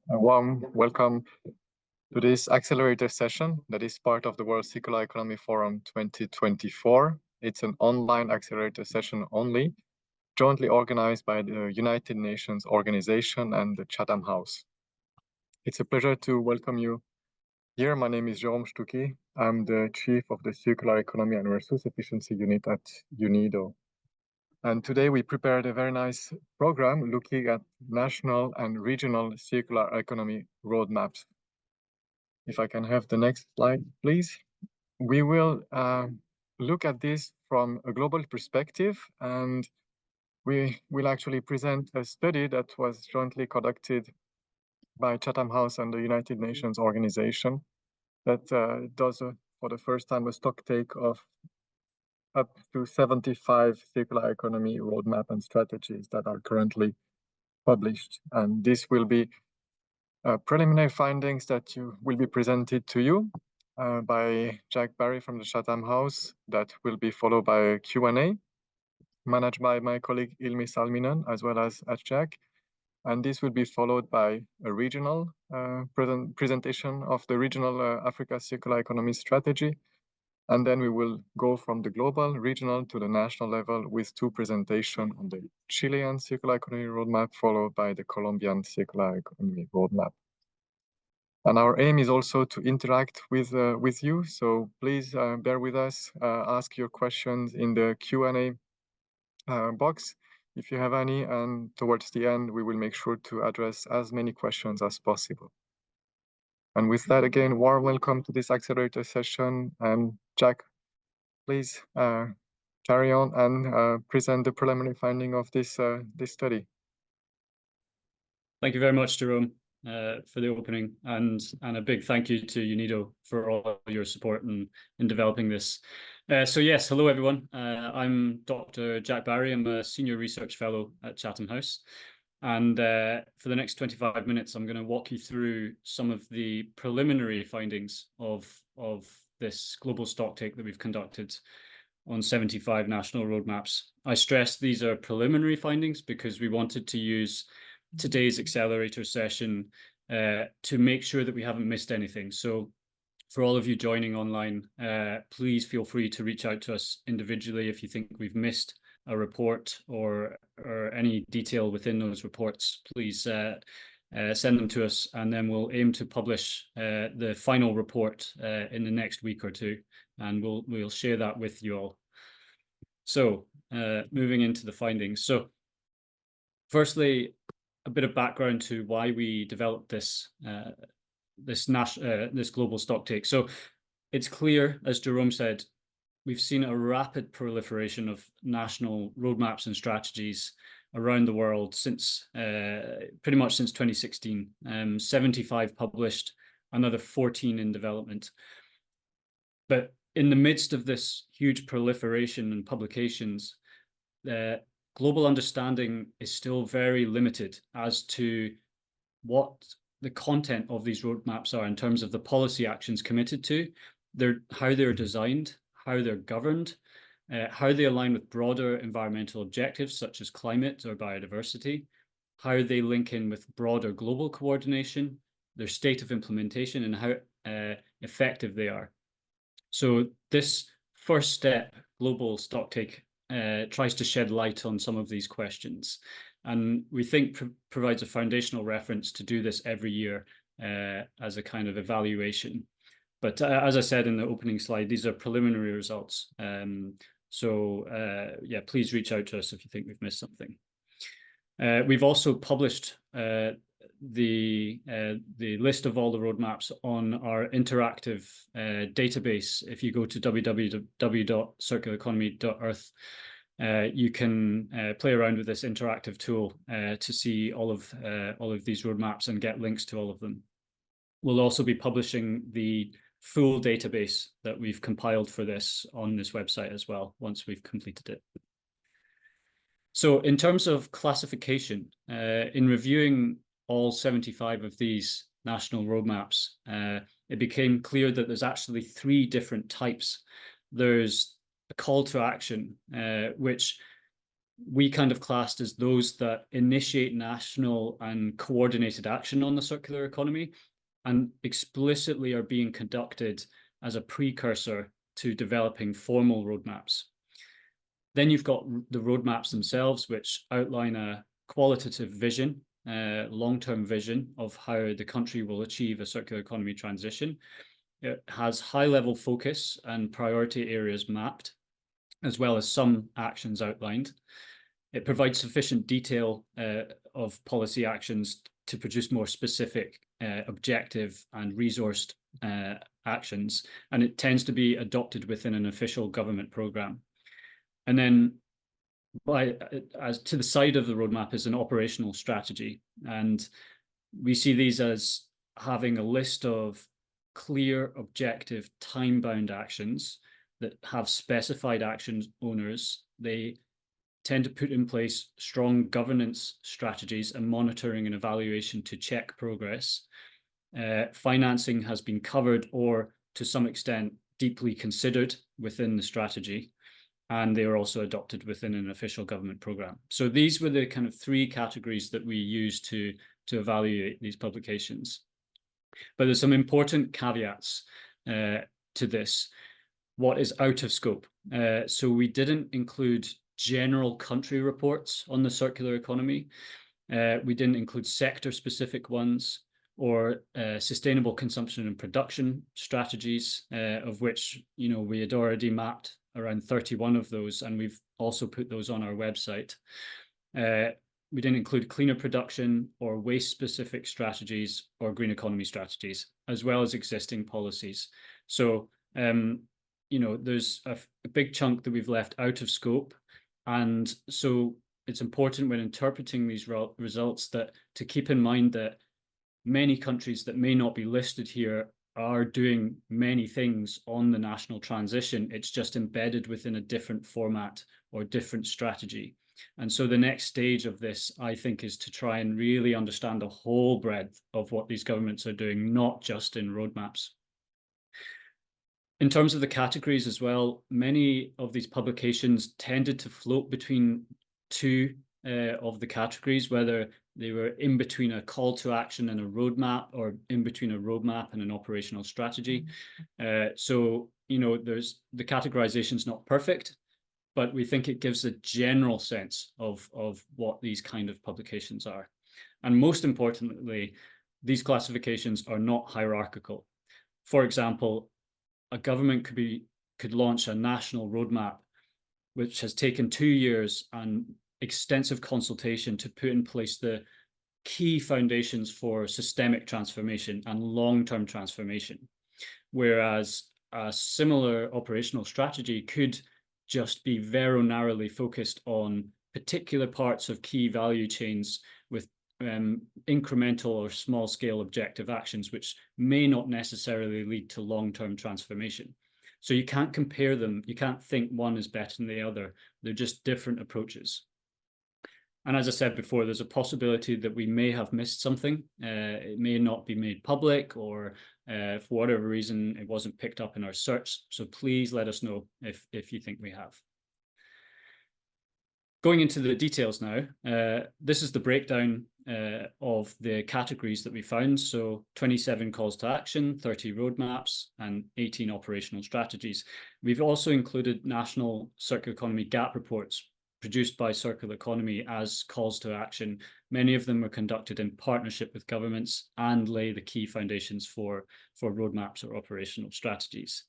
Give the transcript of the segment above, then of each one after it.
A warm welcome to this Accelerator Session that is part of the World Circular Economy Forum 2024. It's an online Accelerator Session only, jointly organized by the United Nations Organization and the Chatham House. It's a pleasure to welcome you here. My name is Jérôme Stucki. I'm the Chief of the Circular Economy and Resource Efficiency Unit at UNIDO. And today we prepared a very nice program looking at national and regional circular economy roadmaps. If I can have the next slide, please. We will look at this from a global perspective, and we will actually present a study that was jointly conducted by Chatham House and the United Nations Organization that does, for the first time, a stock take of up to 75 circular economy roadmap and strategies that are currently published. And this will be preliminary findings that will be presented to you by Jack Barry from the Chatham House. That will be followed by a Q&A managed by my colleague Ilmi Salminen as well as Jack. And this will be followed by a regional presentation of the regional Africa Circular Economy Strategy. And then we will go from the global, regional to the national level with two presentations on the Chilean Circular Economy Roadmap, followed by the Colombian Circular Economy Roadmap. And our aim is also to interact with you. So please bear with us, ask your questions in the Q&A box if you have any. And towards the end, we will make sure to address as many questions as possible. And with that, again, warm welcome to this Accelerator Session. And Jack, please carry on and present the preliminary finding of this study. Thank you very much, Jerome, for the opening, and a big thank you to UNIDO for all your support in developing this. So yes, hello everyone. I'm Dr. Jack Barry. I'm a Senior Research Fellow at Chatham House. And for the next 25 minutes, I'm going to walk you through some of the preliminary findings of this global stocktake that we've conducted on 75 national roadmaps. I stress these are preliminary findings because we wanted to use today's Accelerator Session to make sure that we haven't missed anything. So for all of you joining online, please feel free to reach out to us individually if you think we've missed a report or any detail within those reports. Please send them to us, and then we'll aim to publish the final report in the next week or two, and we'll share that with you all. So moving into the findings. So firstly, a bit of background to why we developed this global stocktake. So it's clear, as Jerome said, we've seen a rapid proliferation of national roadmaps and strategies around the world since pretty much since 2016. 75 published, another 14 in development. But in the midst of this huge proliferation and publications, global understanding is still very limited as to what the content of these roadmaps are in terms of the policy actions committed to, how they're designed, how they're governed, how they align with broader environmental objectives such as climate or biodiversity, how they link in with broader global coordination, their state of implementation, and how effective they are. So this first step, global stocktake, tries to shed light on some of these questions, and we think provides a foundational reference to do this every year as a kind of evaluation. But as I said in the opening slide, these are preliminary results. So yeah, please reach out to us if you think we've missed something. We've also published the list of all the roadmaps on our interactive database. If you go to www.circulareconomy.earth, you can play around with this interactive tool to see all of these roadmaps and get links to all of them. We'll also be publishing the full database that we've compiled for this on this website as well, once we've completed it. So in terms of classification, in reviewing all 75 of these national roadmaps, it became clear that there's actually 3 different types. There's a call to action, which we kind of classed as those that initiate national and coordinated action on the circular economy and explicitly are being conducted as a precursor to developing formal roadmaps. Then you've got the roadmaps themselves, which outline a qualitative vision, long-term vision of how the country will achieve a circular economy transition. It has high-level focus and priority areas mapped, as well as some actions outlined. It provides sufficient detail of policy actions to produce more specific, objective and resourced actions, and it tends to be adopted within an official government program. And then as to the side of the roadmap is an operational strategy. And we see these as having a list of clear, objective, time-bound actions that have specified action owners. They tend to put in place strong governance strategies and monitoring and evaluation to check progress. Financing has been covered or to some extent deeply considered within the strategy, and they are also adopted within an official government program. So these were the kind of three categories that we use to evaluate these publications. But there's some important caveats to this. What is out of scope? So we didn't include general country reports on the circular economy. We didn't include sector-specific ones or sustainable consumption and production strategies, of which we had already mapped around 31 of those, and we've also put those on our website. We didn't include cleaner production or waste-specific strategies or green economy strategies, as well as existing policies. So, there's a big chunk that we've left out of scope. And so it's important when interpreting these results to keep in mind that many countries that may not be listed here are doing many things on the national transition. It's just embedded within a different format or different strategy. And so the next stage of this, I think, is to try and really understand the whole breadth of what these governments are doing, not just in roadmaps. In terms of the categories as well, many of these publications tended to float between two of the categories, whether they were in between a call to action and a roadmap, or in between a roadmap and an operational strategy. So, there's the categorization is not perfect, but we think it gives a general sense of what these kind of publications are. And most importantly, these classifications are not hierarchical. For example, a government could launch a national roadmap, which has taken 2 years and extensive consultation to put in place the key foundations for systemic transformation and long-term transformation. Whereas a similar operational strategy could just be very narrowly focused on particular parts of key value chains with incremental or small-scale objective actions, which may not necessarily lead to long-term transformation. So you can't compare them. You can't think one is better than the other. They're just different approaches. And as I said before, there's a possibility that we may have missed something. It may not be made public, or for whatever reason, it wasn't picked up in our search. So please let us know if you think we have. Going into the details now, this is the breakdown of the categories that we found. So 27 calls to action, 30 roadmaps, and 18 operational strategies. We've also included national circular economy gap reports produced by Circular Economy as calls to action. Many of them are conducted in partnership with governments and lay the key foundations for roadmaps or operational strategies.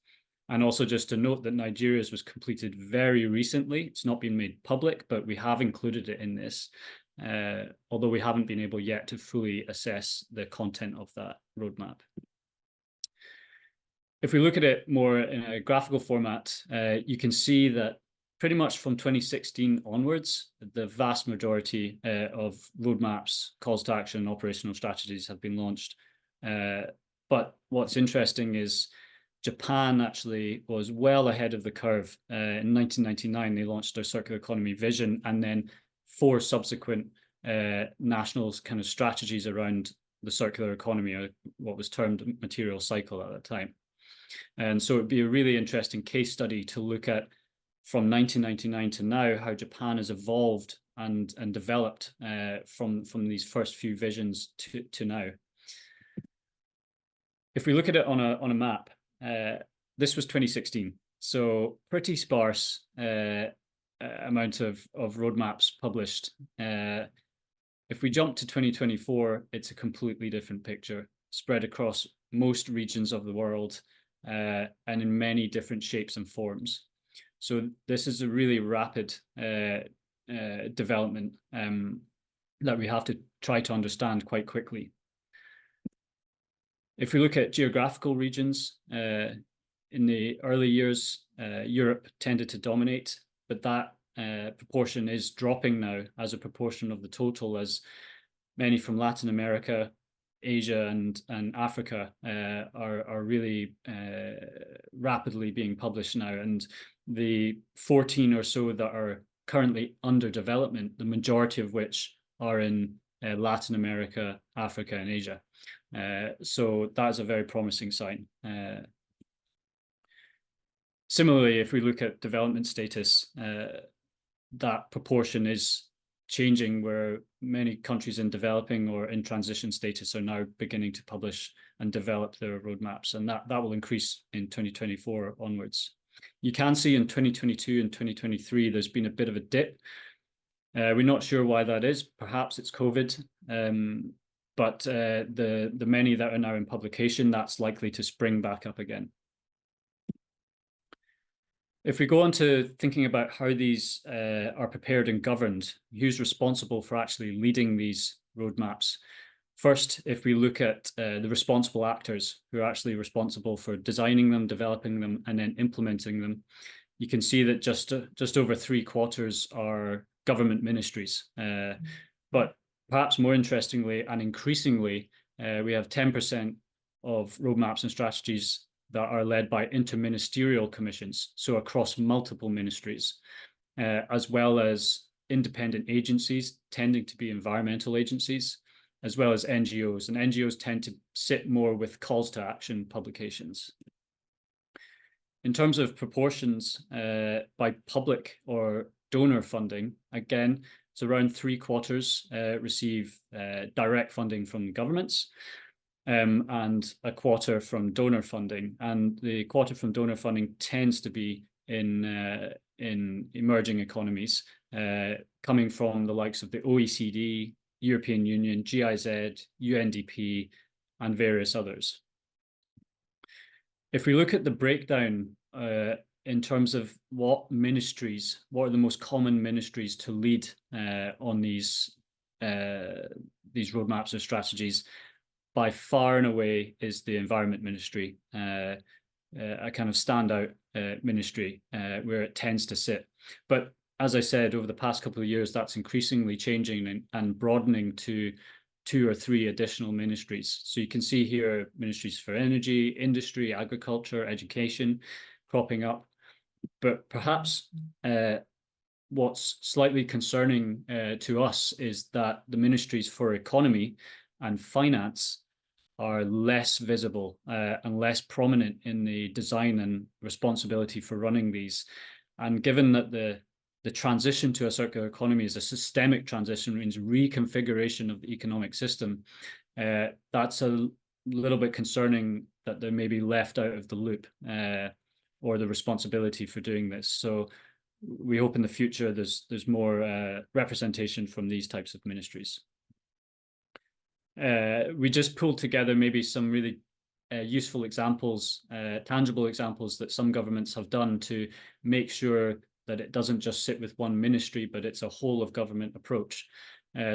And also just to note that Nigeria's was completed very recently. It's not been made public, but we have included it in this, although we haven't been able yet to fully assess the content of that roadmap. If we look at it more in a graphical format, you can see that pretty much from 2016 onwards, the vast majority of roadmaps, calls to action, and operational strategies have been launched. But what's interesting is Japan actually was well ahead of the curve. In 1999, they launched their circular economy vision, and then 4 subsequent national kind of strategies around the circular economy, or what was termed material cycle at that time. And so it'd be a really interesting case study to look at from 1999 to now, how Japan has evolved and developed from these first few visions to now. If we look at it on a map, this was 2016, so pretty sparse amount of roadmaps published. If we jump to 2024, it's a completely different picture, spread across most regions of the world and in many different shapes and forms. So this is a really rapid development that we have to try to understand quite quickly. If we look at geographical regions, in the early years, Europe tended to dominate, but that proportion is dropping now as a proportion of the total, as many from Latin America, Asia, and Africa are really rapidly being published now. And the 14 or so that are currently under development, the majority of which are in Latin America, Africa, and Asia. So that is a very promising sign. Similarly, if we look at development status, that proportion is changing, where many countries in developing or in transition status are now beginning to publish and develop their roadmaps, and that will increase in 2024 onwards. You can see in 2022 and 2023 there's been a bit of a dip. We're not sure why that is. Perhaps it's COVID, but the many that are now in publication, that's likely to spring back up again. If we go on to thinking about how these are prepared and governed, who's responsible for actually leading these roadmaps? First, if we look at the responsible actors who are actually responsible for designing them, developing them, and then implementing them, you can see that just over 3/4 are government ministries. But perhaps more interestingly and increasingly, we have 10% of roadmaps and strategies that are led by interministerial commissions, so across multiple ministries, as well as independent agencies, tending to be environmental agencies, as well as NGOs. And NGOs tend to sit more with calls to action publications. In terms of proportions by public or donor funding, again, it's around 3/4 receive direct funding from governments, and 1/4 from donor funding. And the 1/4 from donor funding tends to be in emerging economies, coming from the likes of the OECD, European Union, GIZ, UNDP, and various others. If we look at the breakdown in terms of what are the most common ministries to lead on these roadmaps or strategies, by far and away is the Environment Ministry, a kind of standout ministry where it tends to sit. But as I said, over the past couple of years, that's increasingly changing and broadening to 2 or 3 additional ministries. So you can see here ministries for energy, industry, agriculture, education cropping up. But perhaps what's slightly concerning to us is that the ministries for economy and finance are less visible and less prominent in the design and responsibility for running these. And given that the transition to a circular economy is a systemic transition, means reconfiguration of the economic system, that's a little bit concerning that they may be left out of the loop or the responsibility for doing this. So we hope in the future there's more representation from these types of ministries. We just pulled together maybe some really useful examples, tangible examples that some governments have done to make sure that it doesn't just sit with one ministry, but it's a whole of government approach.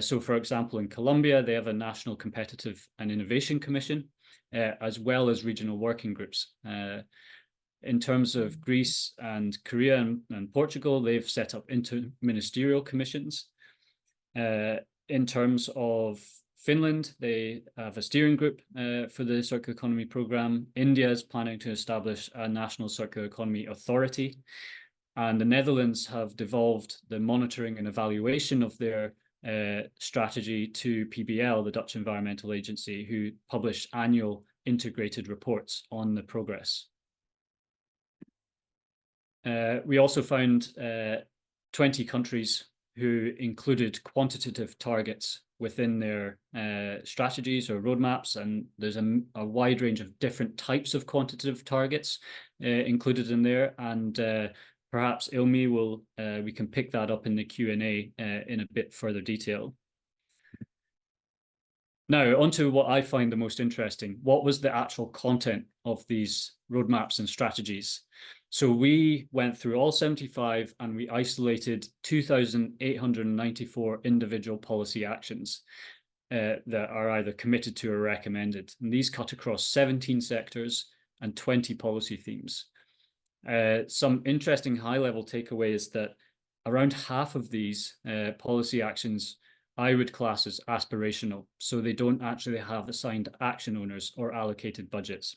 So for example, in Colombia, they have a National Competitive and Innovation Commission, as well as regional working groups. In terms of Greece and Korea and Portugal, they've set up interministerial commissions. In terms of Finland, they have a steering group for the Circular Economy Programme. India is planning to establish a National Circular Economy Authority. And the Netherlands have devolved the monitoring and evaluation of their strategy to PBL, the Dutch Environmental Agency, who publish annual integrated reports on the progress. We also found 20 countries who included quantitative targets within their strategies or roadmaps, and there's a wide range of different types of quantitative targets included in there. And perhaps Ilmi we can pick that up in the Q&A in a bit further detail. Now, onto what I find the most interesting. What was the actual content of these roadmaps and strategies? So we went through all 75 and we isolated 2,894 individual policy actions that are either committed to or recommended. And these cut across 17 sectors and 20 policy themes. Some interesting high-level takeaways that around half of these policy actions I would class as aspirational, so they don't actually have assigned action owners or allocated budgets.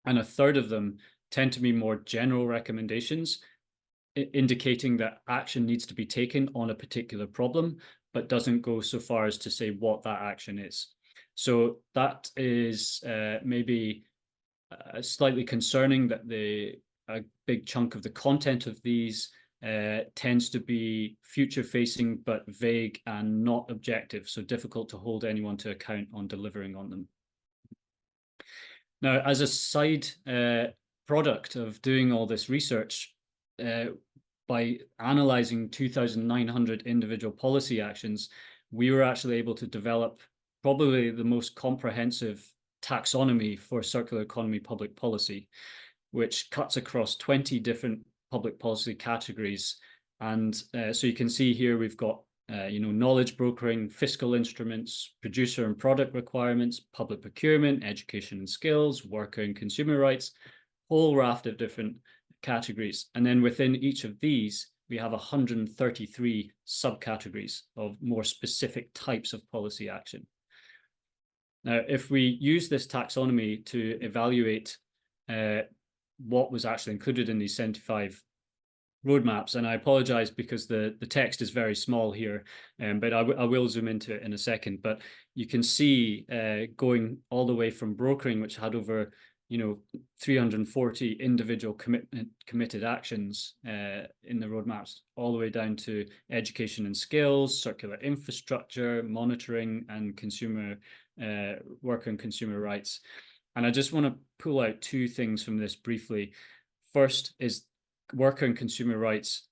And a third of them tend to be more general recommendations, indicating that action needs to be taken on a particular problem, but doesn't go so far as to say what that action is. So that is maybe slightly concerning, that a big chunk of the content of these tends to be future-facing but vague and not objective, so difficult to hold anyone to account on delivering on them. Now, as a side product of doing all this research, by analyzing 2,900 individual policy actions, we were actually able to develop probably the most comprehensive taxonomy for circular economy public policy, which cuts across 20 different public policy categories. And so you can see here we've got knowledge brokering, fiscal instruments, producer and product requirements, public procurement, education and skills, worker and consumer rights, whole raft of different categories. And then within each of these, we have 133 subcategories of more specific types of policy action. Now, if we use this taxonomy to evaluate what was actually included in these 75 roadmaps, and I apologize because the text is very small here, but I will zoom into it in a second. But you can see going all the way from brokering, which had over 340 individual committed actions in the roadmaps, all the way down to education and skills, circular infrastructure, monitoring, and consumer worker and consumer rights. And I just want to pull out two things from this briefly. First is worker and consumer rights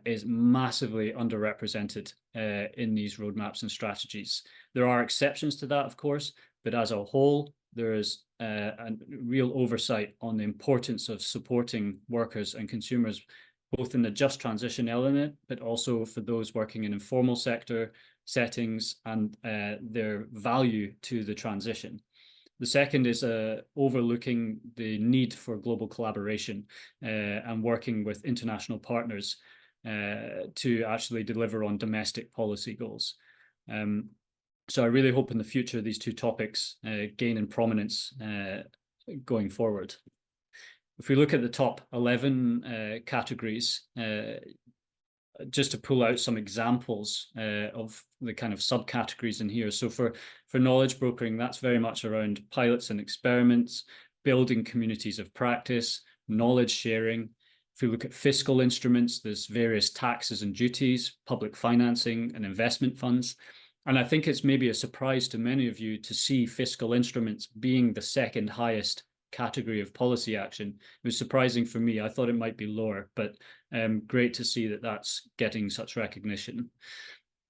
is massively underrepresented in these roadmaps and strategies. There are exceptions to that, of course, but as a whole, there is a real oversight on the importance of supporting workers and consumers, both in the just transition element, but also for those working in informal sector settings and their value to the transition. The second is overlooking the need for global collaboration and working with international partners to actually deliver on domestic policy goals. So I really hope in the future these two topics gain in prominence going forward. If we look at the top 11 categories, just to pull out some examples of the kind of subcategories in here. So for knowledge brokering, that's very much around pilots and experiments, building communities of practice, knowledge sharing. If we look at fiscal instruments, there's various taxes and duties, public financing and investment funds. And I think it's maybe a surprise to many of you to see fiscal instruments being the second highest category of policy action. It was surprising for me. I thought it might be lower, but great to see that that's getting such recognition.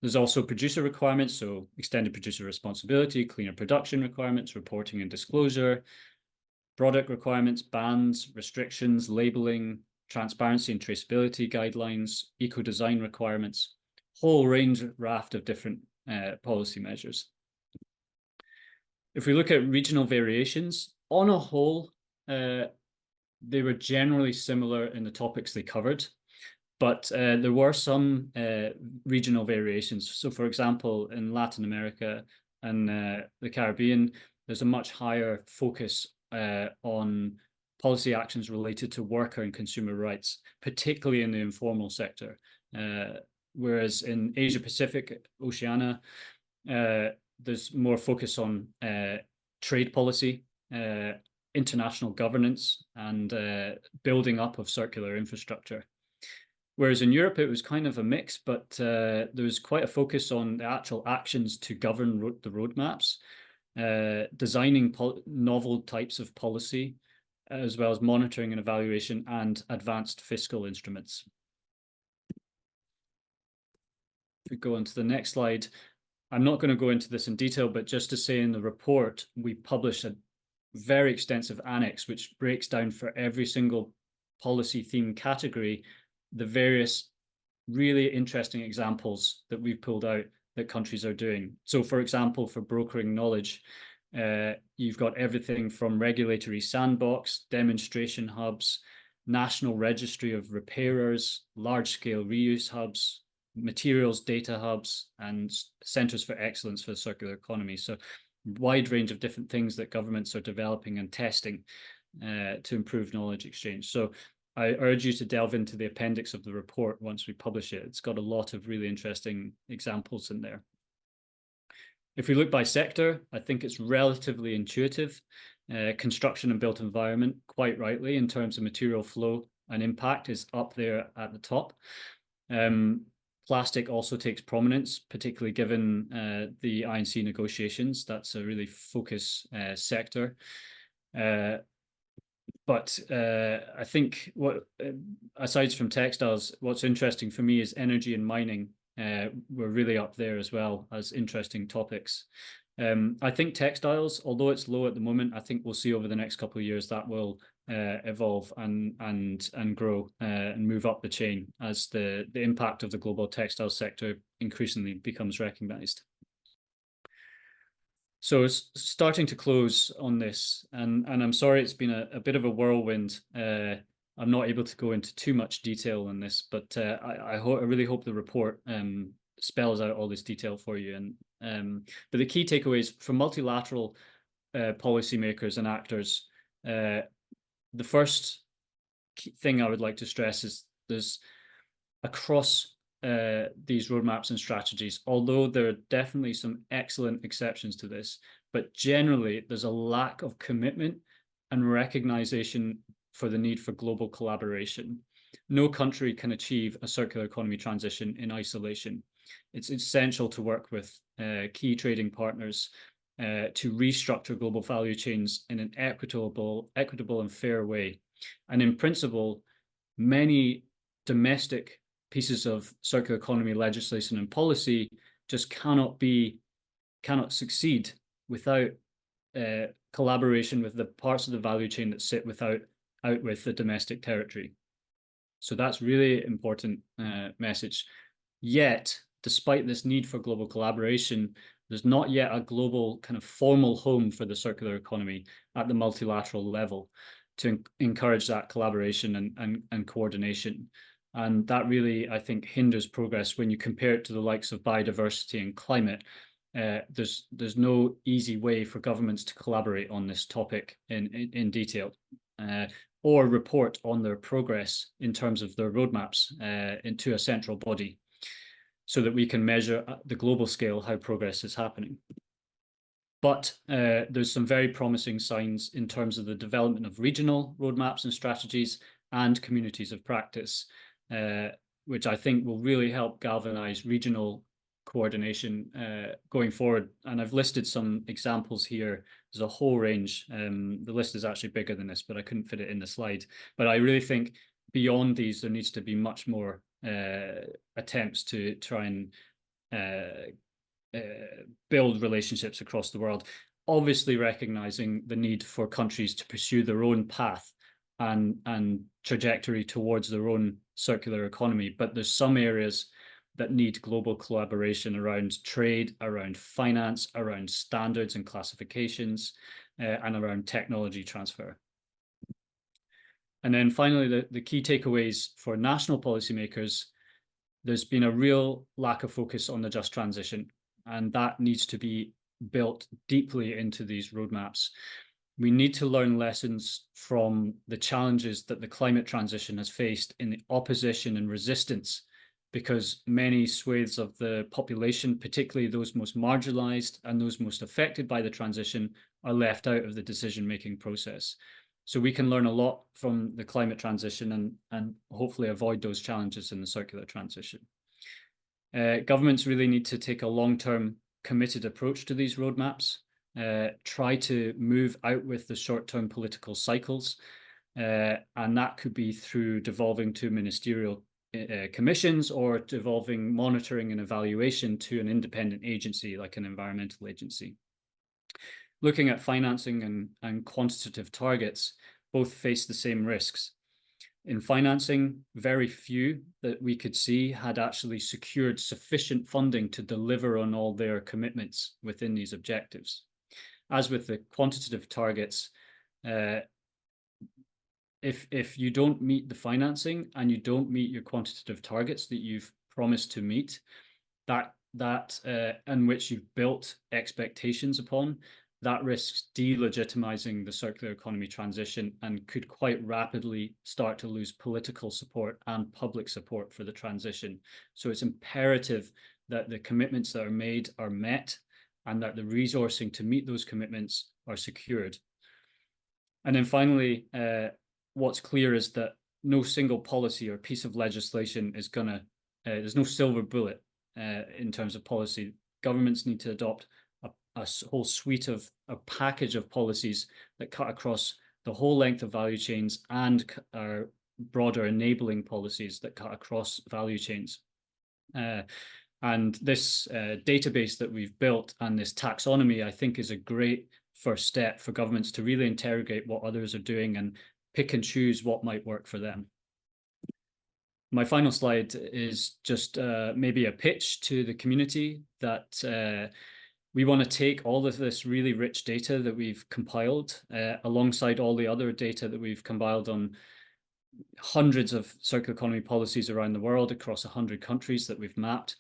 There's also producer requirements, so extended producer responsibility, cleaner production requirements, reporting and disclosure, product requirements, bans, restrictions, labeling, transparency and traceability guidelines, eco-design requirements, whole raft of different policy measures. If we look at regional variations, on a whole, they were generally similar in the topics they covered, but there were some regional variations. So, for example, in Latin America and the Caribbean, there's a much higher focus on policy actions related to worker and consumer rights, particularly in the informal sector. Whereas in Asia Pacific, Oceania, there's more focus on trade policy international governance and building up of circular infrastructure. Whereas in Europe, it was kind of a mix, but there was quite a focus on the actual actions to govern the roadmaps, designing novel types of policy, as well as monitoring and evaluation and advanced fiscal instruments. If we go on to the next slide, I'm not going to go into this in detail, but just to say in the report, we published a very extensive annex, which breaks down for every single policy theme category, the various really interesting examples that we've pulled out that countries are doing. So for example, for brokering knowledge, you've got everything from regulatory sandbox, demonstration hubs, national registry of repairers, large-scale reuse hubs, materials data hubs, and centers for excellence for the circular economy. So wide range of different things that governments are developing and testing to improve knowledge exchange. So I urge you to delve into the appendix of the report once we publish it. It's got a lot of really interesting examples in there. If we look by sector, I think it's relatively intuitive. Construction and built environment, quite rightly, in terms of material flow and impact, is up there at the top. Plastic also takes prominence, particularly given the I&C negotiations. That's a really focus sector. But I think aside from textiles, what's interesting for me is energy and mining. We're really up there as well as interesting topics. I think textiles, although it's low at the moment, I think we'll see over the next couple of years that will evolve and grow and move up the chain as the impact of the global textile sector increasingly becomes recognized. So it's starting to close on this, and I'm sorry it's been a bit of a whirlwind. I'm not able to go into too much detail on this, but I really hope the report spells out all this detail for you. But the key takeaways for multilateral policymakers and actors, the first thing I would like to stress is there's across these roadmaps and strategies, although there are definitely some excellent exceptions to this, but generally there's a lack of commitment and recognition for the need for global collaboration. No country can achieve a circular economy transition in isolation. It's essential to work with key trading partners to restructure global value chains in an equitable and fair way. And in principle, many domestic pieces of circular economy legislation and policy just cannot succeed without collaboration with the parts of the value chain that sit out with the domestic territory. So that's really important message. Yet, despite this need for global collaboration, there's not yet a global kind of formal home for the circular economy at the multilateral level to encourage that collaboration and coordination. And that really, I think, hinders progress when you compare it to the likes of biodiversity and climate. There's no easy way for governments to collaborate on this topic in detail or report on their progress in terms of their roadmaps into a central body so that we can measure at the global scale how progress is happening. But there's some very promising signs in terms of the development of regional roadmaps and strategies and communities of practice, which I think will really help galvanize regional coordination going forward. And I've listed some examples here. There's a whole range. The list is actually bigger than this, but I couldn't fit it in the slide. But I really think beyond these, there needs to be much more attempts to try and build relationships across the world, obviously recognizing the need for countries to pursue their own path and trajectory towards their own circular economy. But there's some areas that need global collaboration around trade, around finance, around standards and classifications, and around technology transfer. And then finally, the key takeaways for national policymakers, there's been a real lack of focus on the just transition, and that needs to be built deeply into these roadmaps. We need to learn lessons from the challenges that the climate transition has faced in the opposition and resistance because many swathes of the population, particularly those most marginalized and those most affected by the transition, are left out of the decision-making process. So we can learn a lot from the climate transition and hopefully avoid those challenges in the circular transition. Governments really need to take a long-term committed approach to these roadmaps, try to move out with the short-term political cycles, and that could be through devolving to ministerial commissions or devolving monitoring and evaluation to an independent agency like an environmental agency. Looking at financing and quantitative targets, both face the same risks. In financing, very few that we could see had actually secured sufficient funding to deliver on all their commitments within these objectives. As with the quantitative targets, if you don't meet the financing and you don't meet your quantitative targets that you've promised to meet, and which you've built expectations upon, that risks delegitimizing the circular economy transition and could quite rapidly start to lose political support and public support for the transition. So it's imperative that the commitments that are made are met and that the resourcing to meet those commitments are secured. And then finally, what's clear is that no single policy or piece of legislation is gonna, there's no silver bullet in terms of policy. Governments need to adopt a whole suite of a package of policies that cut across the whole length of value chains and are broader enabling policies that cut across value chains. And this database that we've built and this taxonomy, I think, is a great first step for governments to really interrogate what others are doing and pick and choose what might work for them. My final slide is just maybe a pitch to the community that we want to take all of this really rich data that we've compiled alongside all the other data that we've compiled on hundreds of circular economy policies around the world across 100 countries that we've mapped.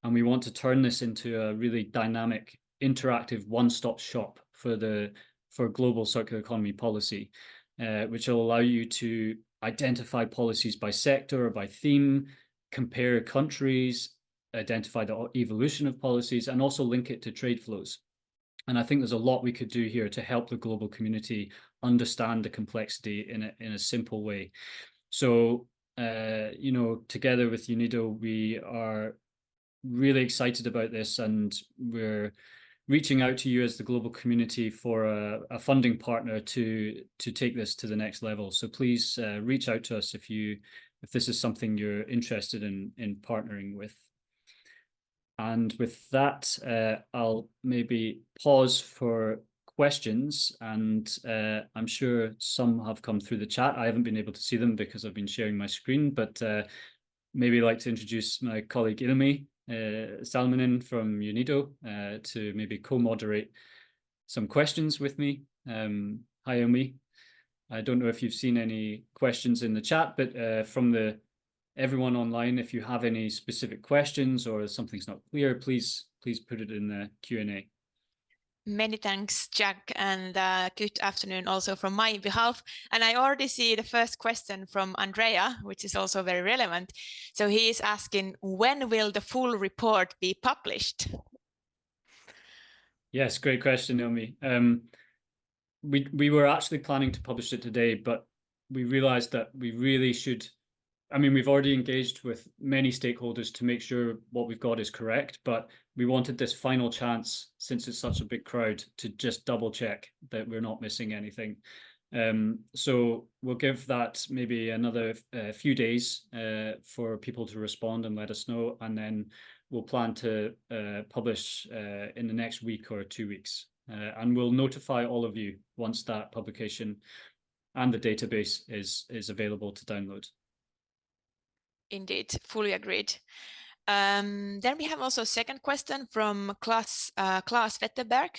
And we want to turn this into a really dynamic, interactive one-stop shop for global circular economy policy, which will allow you to identify policies by sector or by theme, compare countries, identify the evolution of policies, and also link it to trade flows. And I think there's a lot we could do here to help the global community understand the complexity in a simple way. So, you know, together with UNIDO, we are really excited about this, and we're reaching out to you as the global community for a funding partner to take this to the next level. So please reach out to us if this is something you're interested in partnering with. And with that, I'll maybe pause for questions, and I'm sure some have come through the chat. I haven't been able to see them because I've been sharing my screen, but maybe I'd like to introduce my colleague Ilmi Salminen from UNIDO to maybe co-moderate some questions with me. Hi, Ilmi. I don't know if you've seen any questions in the chat, but from everyone online, if you have any specific questions or something's not clear, please put it in the Q&A. Many thanks, Jack, and good afternoon also from my behalf. And I already see the first question from Andrea, which is also very relevant. So he is asking, when will the full report be published? Yes, great question, Naomi. We were actually planning to publish it today, but we realized that we really should. I mean, we've already engaged with many stakeholders to make sure what we've got is correct, but we wanted this final chance, since it's such a big crowd, to just double check that we're not missing anything. So we'll give that maybe another few days for people to respond and let us know, and then we'll plan to publish in the next week or 2 weeks. And we'll notify all of you once that publication and the database is available to download. Indeed, fully agreed. Then we have also a second question from Klaas Vetterberg.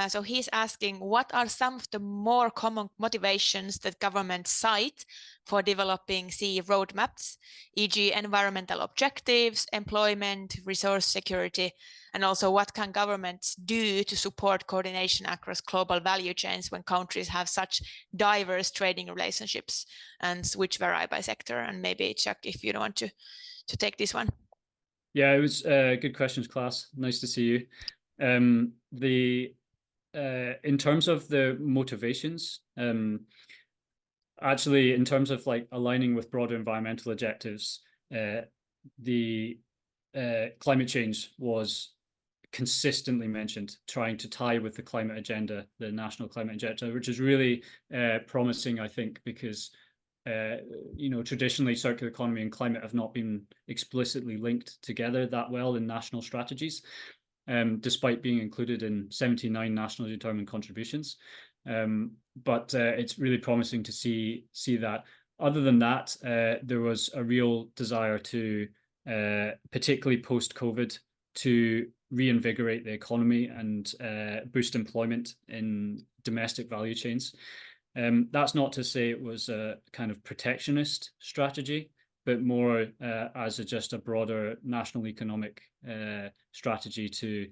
So he's asking, what are some of the more common motivations that governments cite for developing CE roadmaps, e.g. environmental objectives, employment, resource security, and also what can governments do to support coordination across global value chains when countries have such diverse trading relationships and which vary by sector? And maybe Chuck, if you don't want to take this one. Yeah, it was good questions, class. Nice to see you. In terms of the motivations, actually, in terms of like aligning with broader environmental objectives, the climate change was consistently mentioned, trying to tie with the climate agenda, the national climate agenda, which is really promising, I think, because traditionally circular economy and climate have not been explicitly linked together that well in national strategies, despite being included in 79 nationally determined contributions. But it's really promising to see that. Other than that, there was a real desire to, particularly post-COVID, to reinvigorate the economy and boost employment in domestic value chains. That's not to say it was a kind of protectionist strategy, but more as just a broader national economic strategy to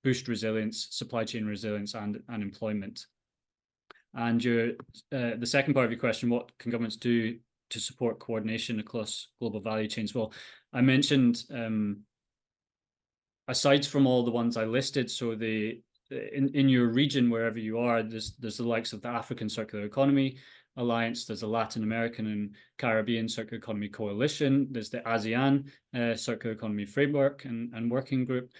boost resilience, supply chain resilience, and employment. And the second part of your question, what can governments do to support coordination across global value chains? Well, I mentioned, aside from all the ones I listed, so in your region, wherever you are, there's the likes of the African Circular Economy Alliance, there's the Latin American and Caribbean Circular Economy Coalition, there's the ASEAN Circular Economy Framework and Working Group.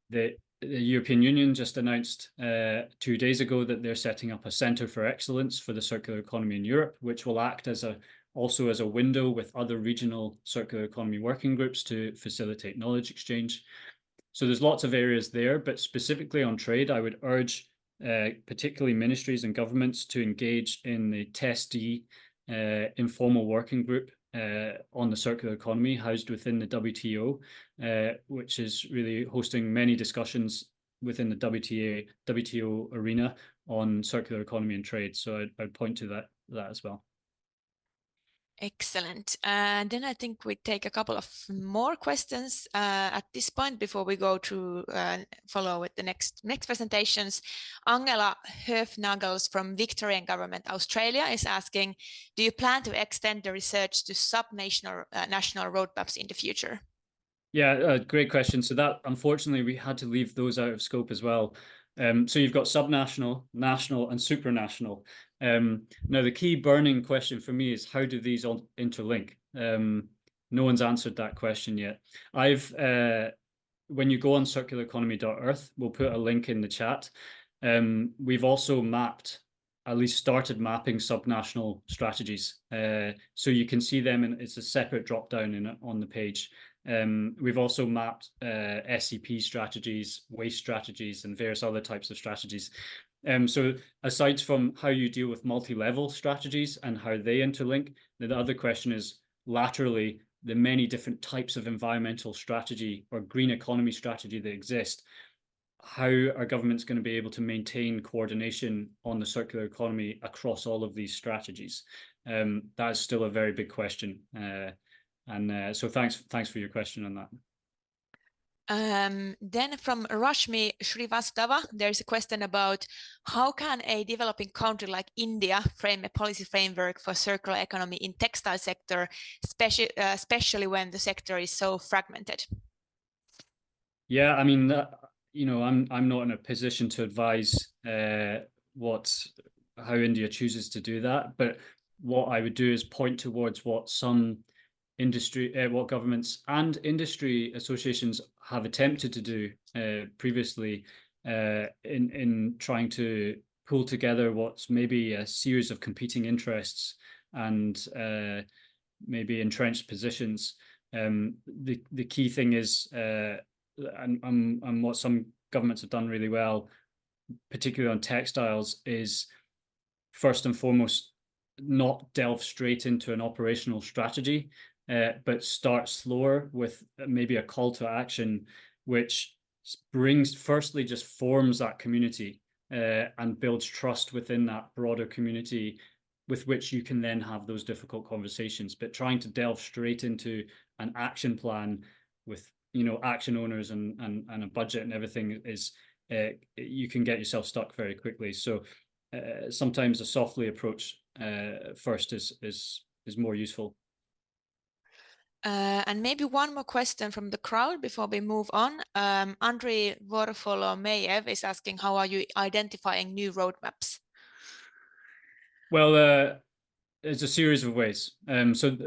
The European Union just announced 2 days ago that they're setting up a Centre for Excellence for the Circular Economy in Europe, which will act also as a window with other regional circular economy working groups to facilitate knowledge exchange. So there's lots of areas there, but specifically on trade, I would urge particularly ministries and governments to engage in the TESD informal working group on the circular economy housed within the WTO, which is really hosting many discussions within the WTO arena on circular economy and trade. So I'd point to that as well. Excellent. And then I think we take a couple of more questions at this point before we go to follow with the next presentations. Angela Höfnagels from Victorian Government Australia is asking, do you plan to extend the research to subnational national roadmaps in the future? Yeah, great question. So that, unfortunately, we had to leave those out of scope as well. So you've got subnational, national, and supranational. Now, the key burning question for me is, how do these all interlink? No one's answered that question yet. When you go on circulareconomy.earth, we'll put a link in the chat. We've also at least started mapping subnational strategies. So you can see them, and it's a separate drop down on the page. We've also mapped SCP strategies, waste strategies, and various other types of strategies. So aside from how you deal with multi-level strategies and how they interlink, the other question is laterally the many different types of environmental strategy or green economy strategy that exist. How are governments going to be able to maintain coordination on the circular economy across all of these strategies? That is still a very big question. So thanks for your question on that. Then from Rashmi Shrivastava, there's a question about how can a developing country like India frame a policy framework for circular economy in textile sector, especially when the sector is so fragmented? Yeah, I mean, I'm not in a position to advise how India chooses to do that, but what I would do is point towards what what governments and industry associations have attempted to do previously in trying to pull together what's maybe a series of competing interests and maybe entrenched positions. The key thing is, and what some governments have done really well, particularly on textiles, is first and foremost not delve straight into an operational strategy, but start slower with maybe a call to action, which firstly just forms that community and builds trust within that broader community with which you can then have those difficult conversations. But trying to delve straight into an action plan with action owners and a budget and everything is you can get yourself stuck very quickly. So sometimes a softly approach first is more useful. And maybe one more question from the crowd before we move on. Andrei Vorfolo-Meyev is asking, how are you identifying new roadmaps? Well, it's a series of ways. So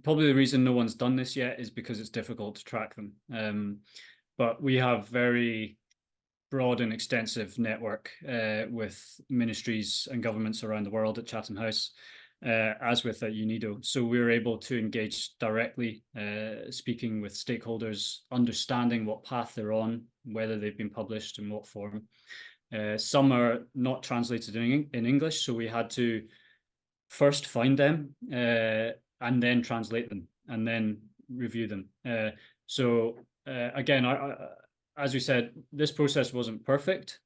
probably the reason no one's done this yet is because it's difficult to track them. But we have very broad and extensive network with ministries and governments around the world at Chatham House, as with at UNIDO. So we're able to engage directly, speaking with stakeholders, understanding what path they're on, whether they've been published, in what form. Some are not translated in English, so we had to first find them and then translate them and then review them. Again, as we said, this process wasn't perfect.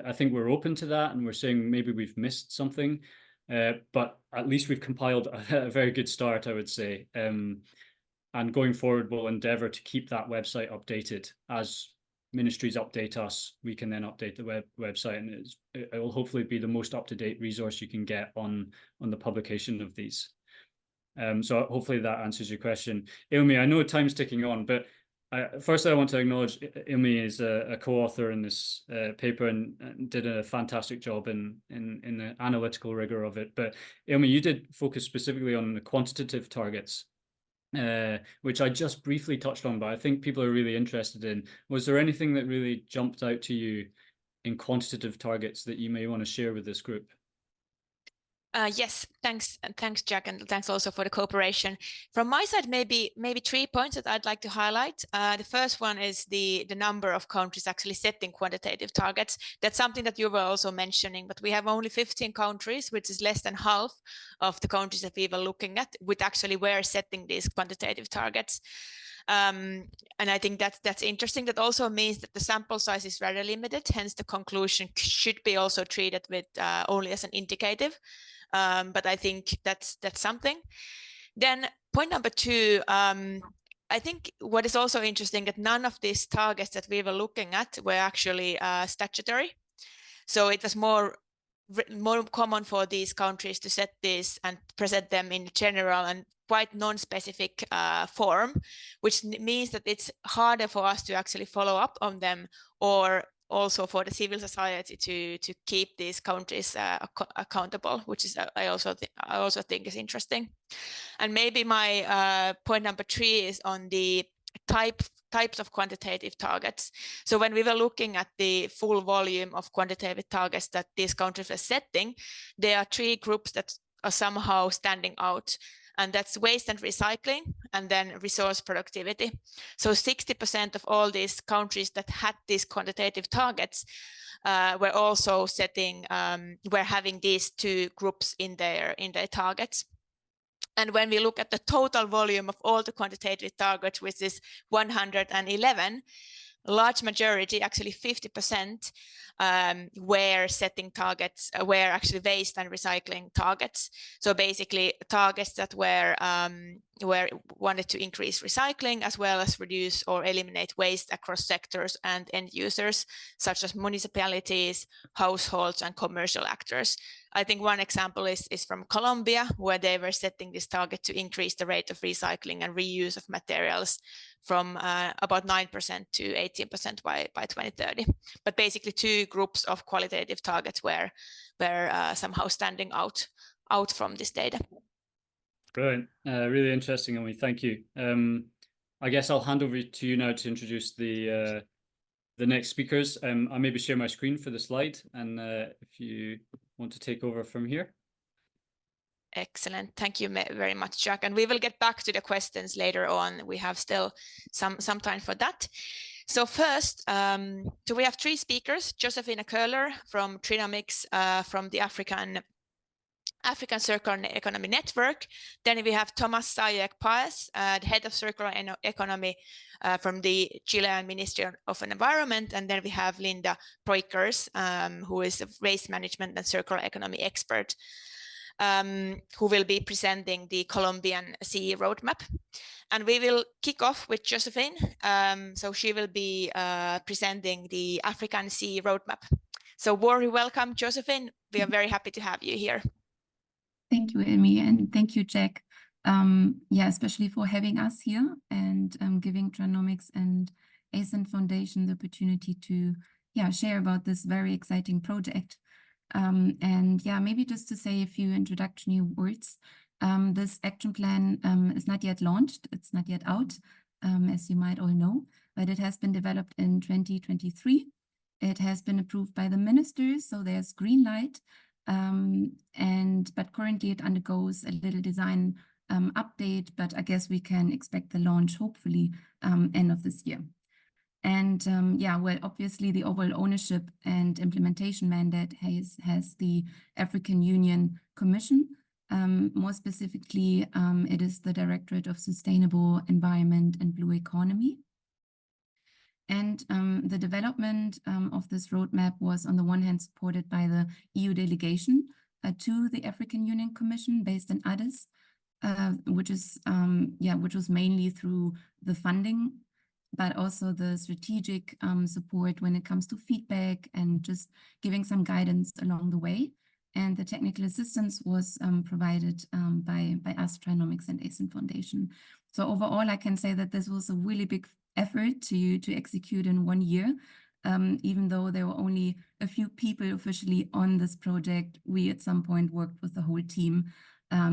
I think we're open to that, and we're saying maybe we've missed something, but at least we've compiled a very good start, I would say. And going forward, we'll endeavour to keep that website updated. As ministries update us, we can then update the website, and it will hopefully be the most up-to-date resource you can get on the publication of these. So hopefully that answers your question. Ilmi, I know time's ticking on, but first I want to acknowledge Ilmi is a co-author in this paper and did a fantastic job in the analytical rigor of it. But Ilmi, you did focus specifically on the quantitative targets, which I just briefly touched on, but I think people are really interested in. Was there anything that really jumped out to you in quantitative targets that you may want to share with this group? Yes, thanks, Jack, and thanks also for the cooperation. From my side, maybe 3 points that I'd like to highlight. The first one is the number of countries actually setting quantitative targets. That's something that you were also mentioning, but we have only 15 countries, which is less than half of the countries that we were looking at, which actually were setting these quantitative targets. And I think that's interesting. That also means that the sample size is rather limited, hence the conclusion should be also treated with only as an indicative. But I think that's something. Then point number 2, I think what is also interesting that none of these targets that we were looking at were actually statutory. So it was more common for these countries to set these and present them in general and quite non-specific form, which means that it's harder for us to actually follow up on them, or also for the civil society to keep these countries accountable, which is I also think is interesting. And maybe my point number 3 is on the types of quantitative targets. So when we were looking at the full volume of quantitative targets that these countries are setting, there are 3 groups that are somehow standing out. And that's waste and recycling, and then resource productivity. So 60% of all these countries that had these quantitative targets were also setting, were having these 2 groups in their targets. And when we look at the total volume of all the quantitative targets, which is 111, large majority, actually 50%, were setting targets, were actually waste and recycling targets. So basically targets that were wanted to increase recycling as well as reduce or eliminate waste across sectors and end users, such as municipalities, households, and commercial actors. I think one example is from Colombia, where they were setting this target to increase the rate of recycling and reuse of materials from about 9% to 18% by 2030. But basically 2 groups of qualitative targets were somehow standing out from this data. Brilliant, really interesting, and we thank you. I guess I'll hand over to you now to introduce the next speakers. I maybe share my screen for the slide, and if you want to take over from here. Excellent. Thank you very much, Jack. And we will get back to the questions later on. We have still some time for that. So first, so we have 3 speakers: Josefina Köhler from Trinomics, from the African Circular Economy Network. Then we have Thomas Sayek-Paez, the head of circular economy from the Chilean Ministry of Environment. And then we have Linda Preukers, who is a waste management and circular economy expert, who will be presenting the Colombian CE roadmap. And we will kick off with Josephine. So she will be presenting the African CE roadmap. So warmly welcome, Josephine. We are very happy to have you here. Thank you, Ilmi, and thank you, Jack. yeah, especially for having us here and giving Trinomics and ASIN Foundation the opportunity to share about this very exciting project. And yeah, maybe just to say a few introductory words. This action plan is not yet launched. It's not yet out, as you might all know, but it has been developed in 2023. It has been approved by the ministers, so there's green light. But currently it undergoes a little design update, but I guess we can expect the launch hopefully end of this year. And yeah, well, obviously the overall ownership and implementation mandate has the African Union Commission. More specifically, it is the Directorate of Sustainable Environment and Blue Economy. And the development of this roadmap was on the one hand supported by the EU delegation to the African Union Commission based in Addis, which was mainly through the funding, but also the strategic support when it comes to feedback and just giving some guidance along the way. And the technical assistance was provided by us, Trinomics and ASIN Foundation. So overall, I can say that this was a really big effort to execute in 1 year. Even though there were only a few people officially on this project, we at some point worked with the whole team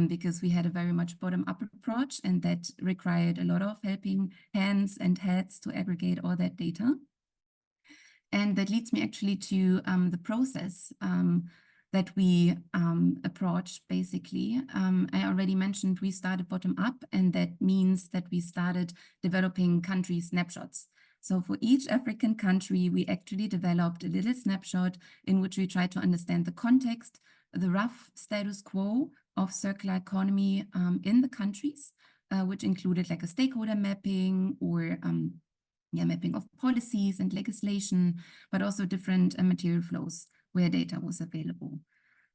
because we had a very much bottom-up approach, and that required a lot of helping hands and heads to aggregate all that data. And that leads me actually to the process that we approached, basically. I already mentioned we started bottom-up, and that means that we started developing country snapshots. So for each African country, we actually developed a little snapshot in which we tried to understand the context, the rough status quo of circular economy in the countries, which included like a stakeholder mapping or mapping of policies and legislation, but also different material flows where data was available.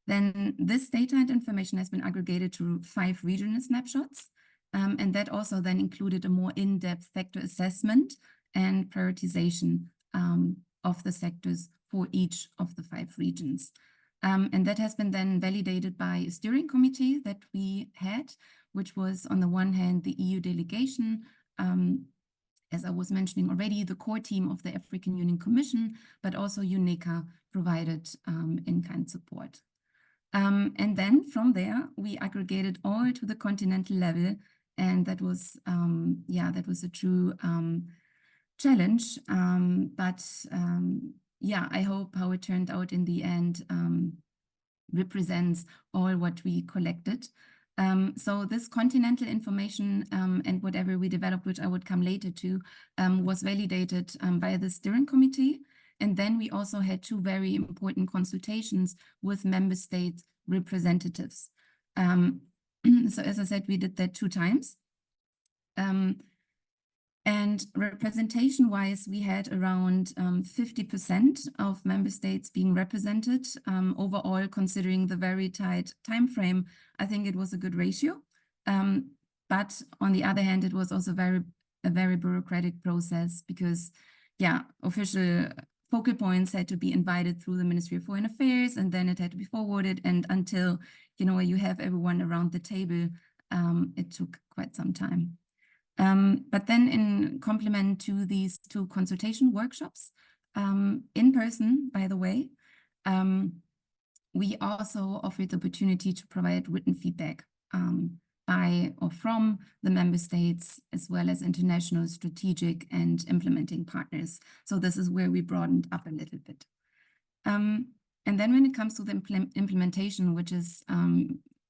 Then this data and information has been aggregated to 5 regional snapshots, and that also then included a more in-depth factor assessment and prioritization of the sectors for each of the 5 regions. And that has been then validated by a steering committee that we had, which was on the one hand the EU delegation, as I was mentioning already, the core team of the African Union Commission, but also UNIDO provided in-kind support. And then from there, we aggregated all to the continental level, and that was, that was a true challenge. I hope how it turned out in the end represents all what we collected. So this continental information and whatever we developed, which I would come later to, was validated by the steering committee. And then we also had 2 very important consultations with member state representatives. So as I said, we did that 2 times. And representation-wise, we had around 50% of member states being represented. Overall, considering the very tight time frame, I think it was a good ratio. But on the other hand, it was also a very bureaucratic process because, official focal points had to be invited through the Ministry of Foreign Affairs, and then it had to be forwarded. And until, you have everyone around the table, it took quite some time. But then in complement to these 2 consultation workshops, in person, by the way, we also offered the opportunity to provide written feedback by or from the member states, as well as international strategic and implementing partners. So this is where we broadened up a little bit. And then when it comes to the implementation, which is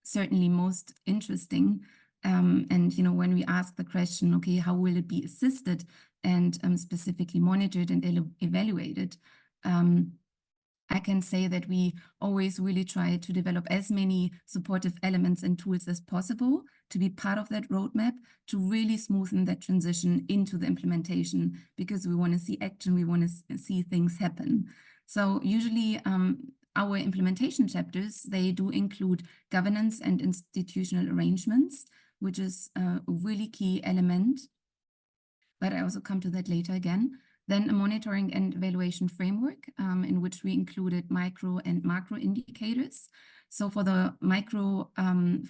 certainly most interesting, and when we ask the question, okay, how will it be assisted and specifically monitored and evaluated, I can say that we always really try to develop as many supportive elements and tools as possible to be part of that roadmap, to really smoothen that transition into the implementation, because we want to see action, we want to see things happen. So usually our implementation chapters, they do include governance and institutional arrangements, which is a really key element, but I also come to that later again. Then a monitoring and evaluation framework in which we included micro and macro indicators. So for the micro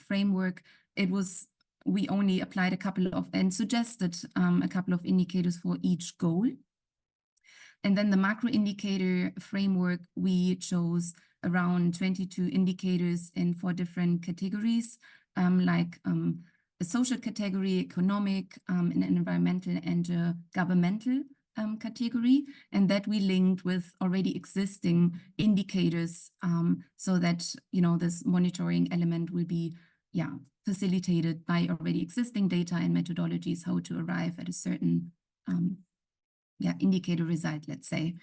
framework, it was we only applied a couple of and suggested a couple of indicators for each goal. And then the macro indicator framework, we chose around 22 indicators in 4 different categories, like a social category, economic, an environmental, and a governmental category, and that we linked with already existing indicators, so that, you know, this monitoring element will be facilitated by already existing data and methodologies, how to arrive at a certain indicator result, let's say.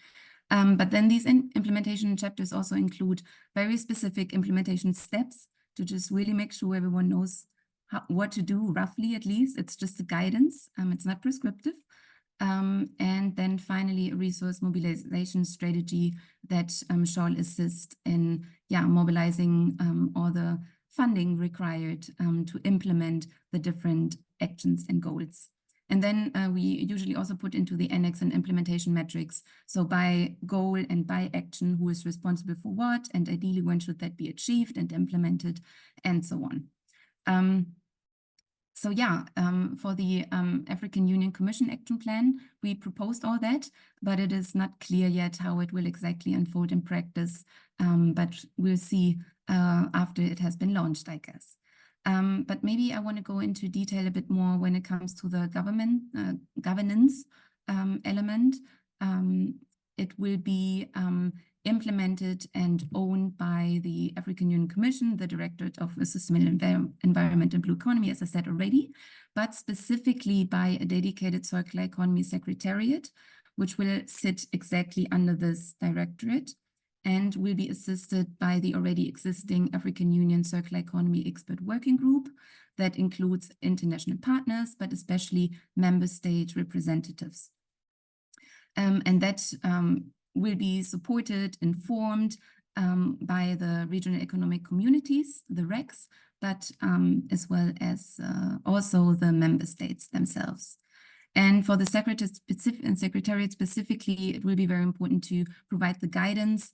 But then these implementation chapters also include very specific implementation steps to just really make sure everyone knows what to do, roughly at least. It's just a guidance, it's not prescriptive. And then finally, a resource mobilization strategy that shall assist in mobilizing all the funding required to implement the different actions and goals. And then we usually also put into the annex an implementation metrics. So by goal and by action, who is responsible for what, and ideally when should that be achieved and implemented, and so on. For the African Union Commission Action Plan, we proposed all that, but it is not clear yet how it will exactly unfold in practice. But we'll see after it has been launched, I guess. But maybe I want to go into detail a bit more when it comes to the governance element. It will be implemented and owned by the African Union Commission, the Directorate of Sustainable Environment and Blue Economy, as I said already, but specifically by a dedicated circular economy secretariat, which will sit exactly under this directorate and will be assisted by the already existing African Union Circular Economy Expert Working Group that includes international partners, but especially member state representatives. And that will be supported, informed by the regional economic communities, the RECs, but as well as also the member states themselves. And for the secretariat specifically, it will be very important to provide the guidance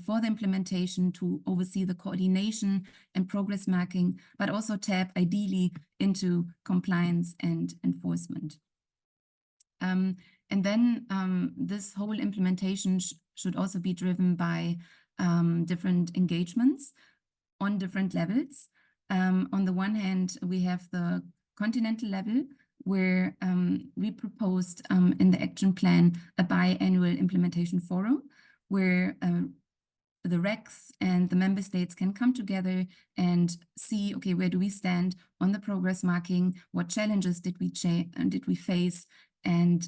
for the implementation, to oversee the coordination and progress marking, but also tap ideally into compliance and enforcement. And then this whole implementation should also be driven by different engagements on different levels. On the one hand, we have the continental level, where we proposed in the action plan a biannual implementation forum, where the RECs and the member states can come together and see, okay, where do we stand on the progress marking? What challenges did we face? And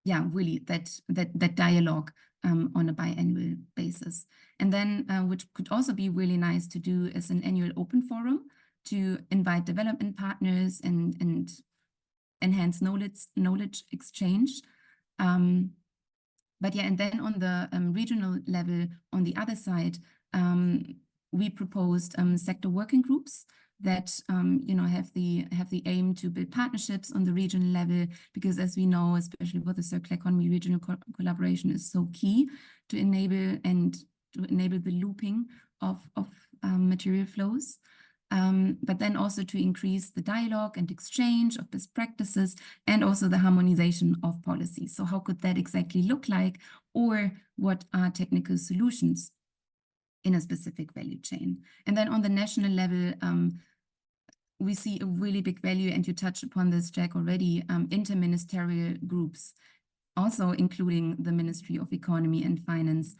really that dialogue on a biannual basis. And then which could also be really nice to do is an annual open forum to invite development partners and enhance knowledge exchange. And then on the regional level, on the other side, we proposed sector working groups that have the aim to build partnerships on the regional level, because as we know, especially with the circular economy, regional collaboration is so key to enable the looping of material flows. But then also to increase the dialogue and exchange of best practices, and also the harmonization of policies. So how could that exactly look like, or what are technical solutions in a specific value chain? And then on the national level, we see a really big value, and you touched upon this, Jack, already, interministerial groups, also including the Ministry of Economy and Finance,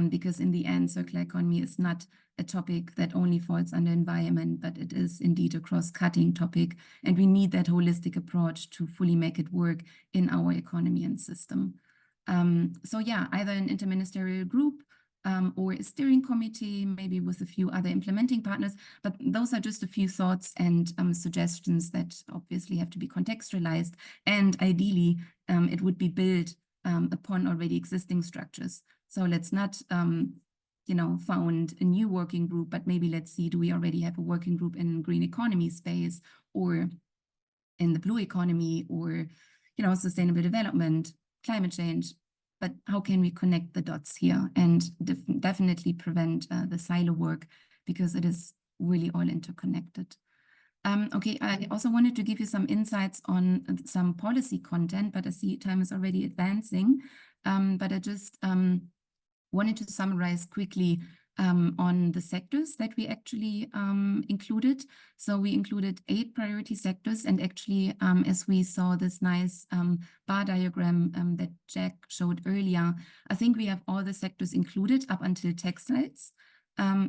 because in the end, circular economy is not a topic that only falls under environment, but it is indeed a cross-cutting topic, and we need that holistic approach to fully make it work in our economy and system. Either an interministerial group or a steering committee, maybe with a few other implementing partners, but those are just a few thoughts and suggestions that obviously have to be contextualized, and ideally it would be built upon already existing structures. So let's not found a new working group, but maybe let's see, do we already have a working group in green economy space, or in the blue economy, or sustainable development, climate change? But how can we connect the dots here and definitely prevent the silo work, because it is really all interconnected. Okay, I also wanted to give you some insights on some policy content, but I see time is already advancing. But I just wanted to summarize quickly on the sectors that we actually included. So we included 8 priority sectors, and actually, as we saw this nice bar diagram that Jack showed earlier, I think we have all the sectors included up until textiles.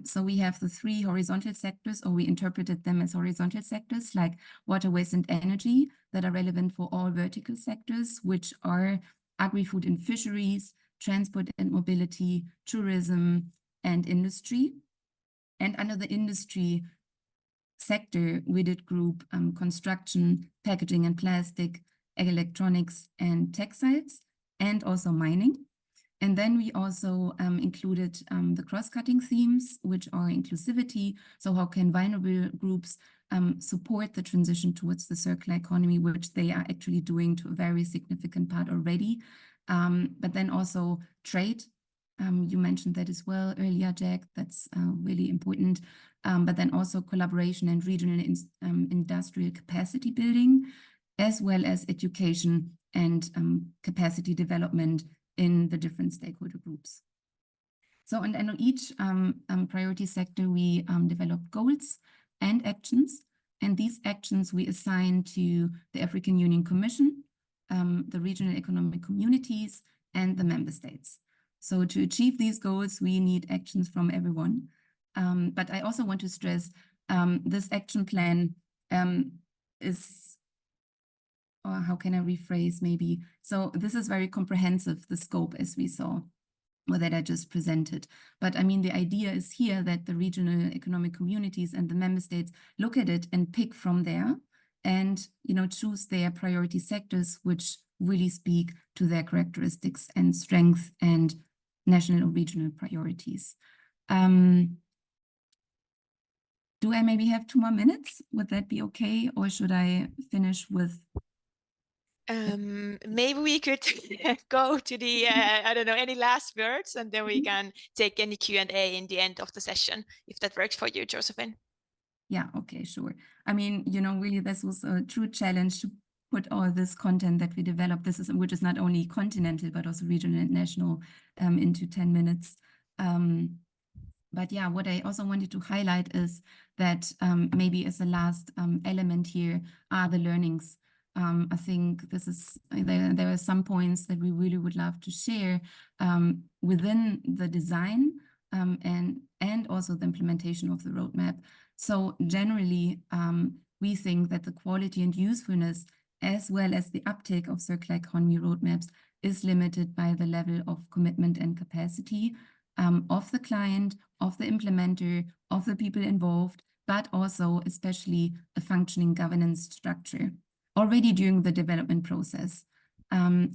So we have the 3 horizontal sectors, or we interpreted them as horizontal sectors, like water, waste, and energy, that are relevant for all vertical sectors, which are agri-food and fisheries, transport and mobility, tourism, and industry. And under the industry sector, we did group construction, packaging and plastic, electronics and textiles, and also mining. And then we also included the cross-cutting themes, which are inclusivity. So how can vulnerable groups support the transition towards the circular economy, which they are actually doing to a very significant part already. But then also trade. You mentioned that as well earlier, Jack. That's really important. But then also collaboration and regional industrial capacity building, as well as education and capacity development in the different stakeholder groups. So, and on each priority sector, we developed goals and actions. And these actions we assign to the African Union Commission, the regional economic communities, and the member states. So to achieve these goals, we need actions from everyone. But I also want to stress this action plan is, or how can I rephrase maybe? So this is very comprehensive, the scope as we saw, or that I just presented. But I mean, the idea is here that the regional economic communities and the member states look at it and pick from there and, you know, choose their priority sectors, which really speak to their characteristics and strength and national or regional priorities. Do I maybe have 2 more minutes? Would that be okay? Or should I finish with? Maybe we could go to the, I don't know, any last words, and then we can take any Q&A in the end of the session, if that works for you, Josephine. Yeah, okay, sure. I mean, you know, really, this was a true challenge to put all this content that we developed, which is not only continental, but also regional and national, into 10 minutes. But yeah, what I also wanted to highlight is that maybe as a last element here are the learnings. I think this is there are some points that we really would love to share within the design and also the implementation of the roadmap. So generally, we think that the quality and usefulness, as well as the uptake of circular economy roadmaps, is limited by the level of commitment and capacity of the client, of the implementer, of the people involved, but also especially a functioning governance structure already during the development process.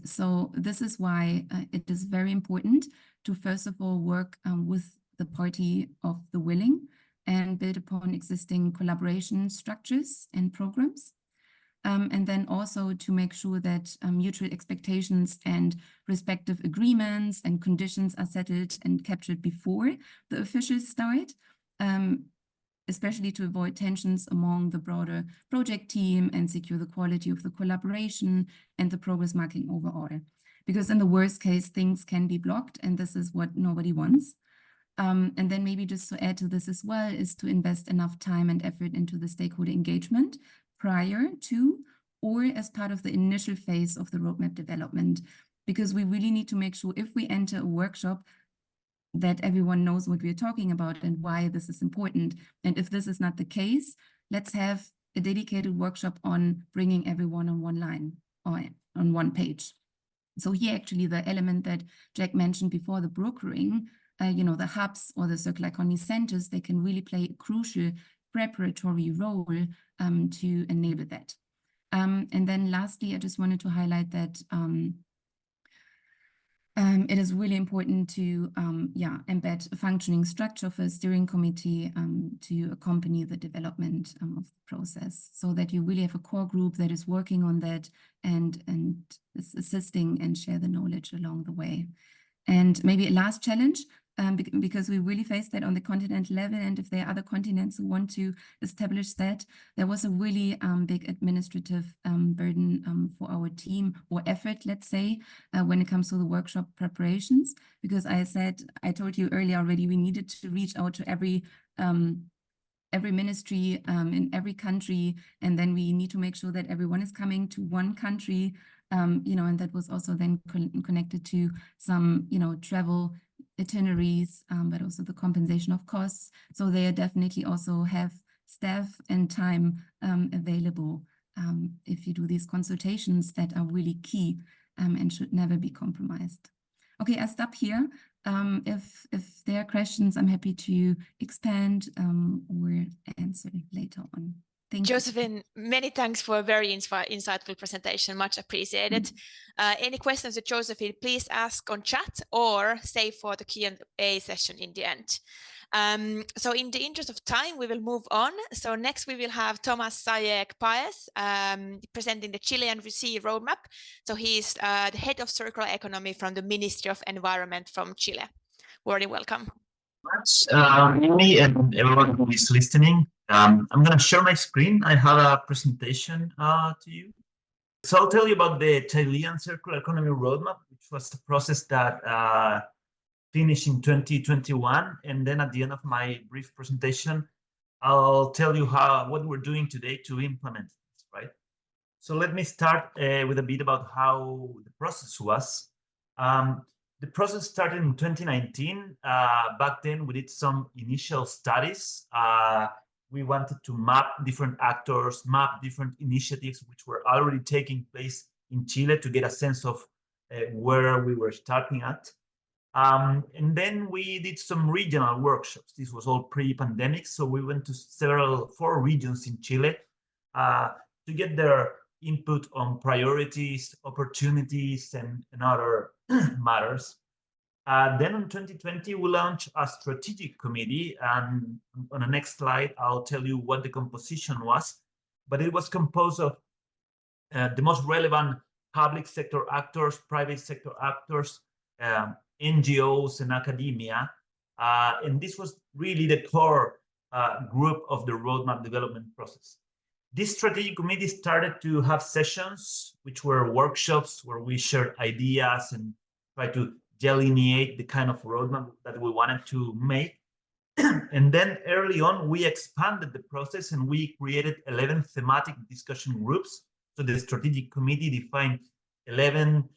So this is why it is very important to first of all work with the party of the willing and build upon existing collaboration structures and programs. And then also to make sure that mutual expectations and respective agreements and conditions are settled and captured before the official start, especially to avoid tensions among the broader project team and secure the quality of the collaboration and the progress marking overall. Because in the worst case, things can be blocked, and this is what nobody wants. And then maybe just to add to this as well is to invest enough time and effort into the stakeholder engagement prior to or as part of the initial phase of the roadmap development, because we really need to make sure if we enter a workshop that everyone knows what we're talking about and why this is important. And if this is not the case, let's have a dedicated workshop on bringing everyone on one line or on one page. So here actually the element that Jack mentioned before, the brokering, you know, the hubs or the circular economy centers, they can really play a crucial preparatory role to enable that. And then lastly, I just wanted to highlight that it is really important to embed a functioning structure for a steering committee to accompany the development of the process, so that you really have a core group that is working on that and is assisting and share the knowledge along the way. And maybe a last challenge, because we really faced that on the continent level. And if there are other continents who want to establish that, there was a really big administrative burden for our team, or effort, let's say, when it comes to the workshop preparations. Because I told you earlier already, we needed to reach out to every ministry in every country, and then we need to make sure that everyone is coming to one country, and that was also then connected to some, travel itineraries, but also the compensation of costs. So they definitely also have staff and time available if you do these consultations that are really key and should never be compromised. Okay, I stop here. If there are questions, I'm happy to expand or answer later on. Thank Josephine, many thanks for a very insightful presentation, much appreciated. Any questions to Josephine, please ask on chat or save for the Q&A session in the end. So in the interest of time, we will move on. So next we will have Thomas Sayek-Paez presenting the Chilean Sea Roadmap. So he's the head of circular economy from the Ministry of Environment from Chile. Warmly welcome. Me and everyone who is listening. I'm going to share my screen. I have a presentation to you. So I'll tell you about the Chilean Circular Economy Roadmap, which was a process that finished in 2021. And then at the end of my brief presentation, I'll tell you what we're doing today to implement this, right? So let me start with a bit about how the process was. The process started in 2019. Back then, we did some initial studies. We wanted to map different actors, map different initiatives which were already taking place in Chile to get a sense of where we were starting at. And then we did some regional workshops. This was all pre-pandemic. So we went to 4 regions in Chile to get their input on priorities, opportunities, and other matters. Then in 2020, we launched a strategic committee, and on the next slide, I'll tell you what the composition was. But it was composed of the most relevant public sector actors, private sector actors, NGOs, and academia. And this was really the core group of the roadmap development process. This strategic committee started to have sessions, which were workshops where we shared ideas and tried to delineate the kind of roadmap that we wanted to make. And then early on, we expanded the process and we created 11 thematic discussion groups. So the strategic committee defined 11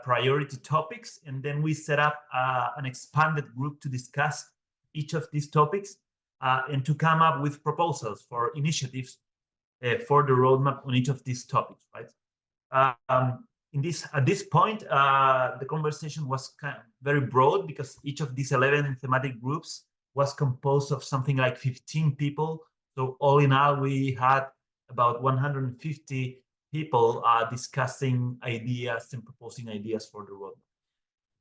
priority topics, and then we set up an expanded group to discuss each of these topics and to come up with proposals for initiatives for the roadmap on each of these topics, right? At this point, the conversation was very broad because each of these 11 thematic groups was composed of something like 15 people. So all in all, we had about 150 people discussing ideas and proposing ideas for the roadmap.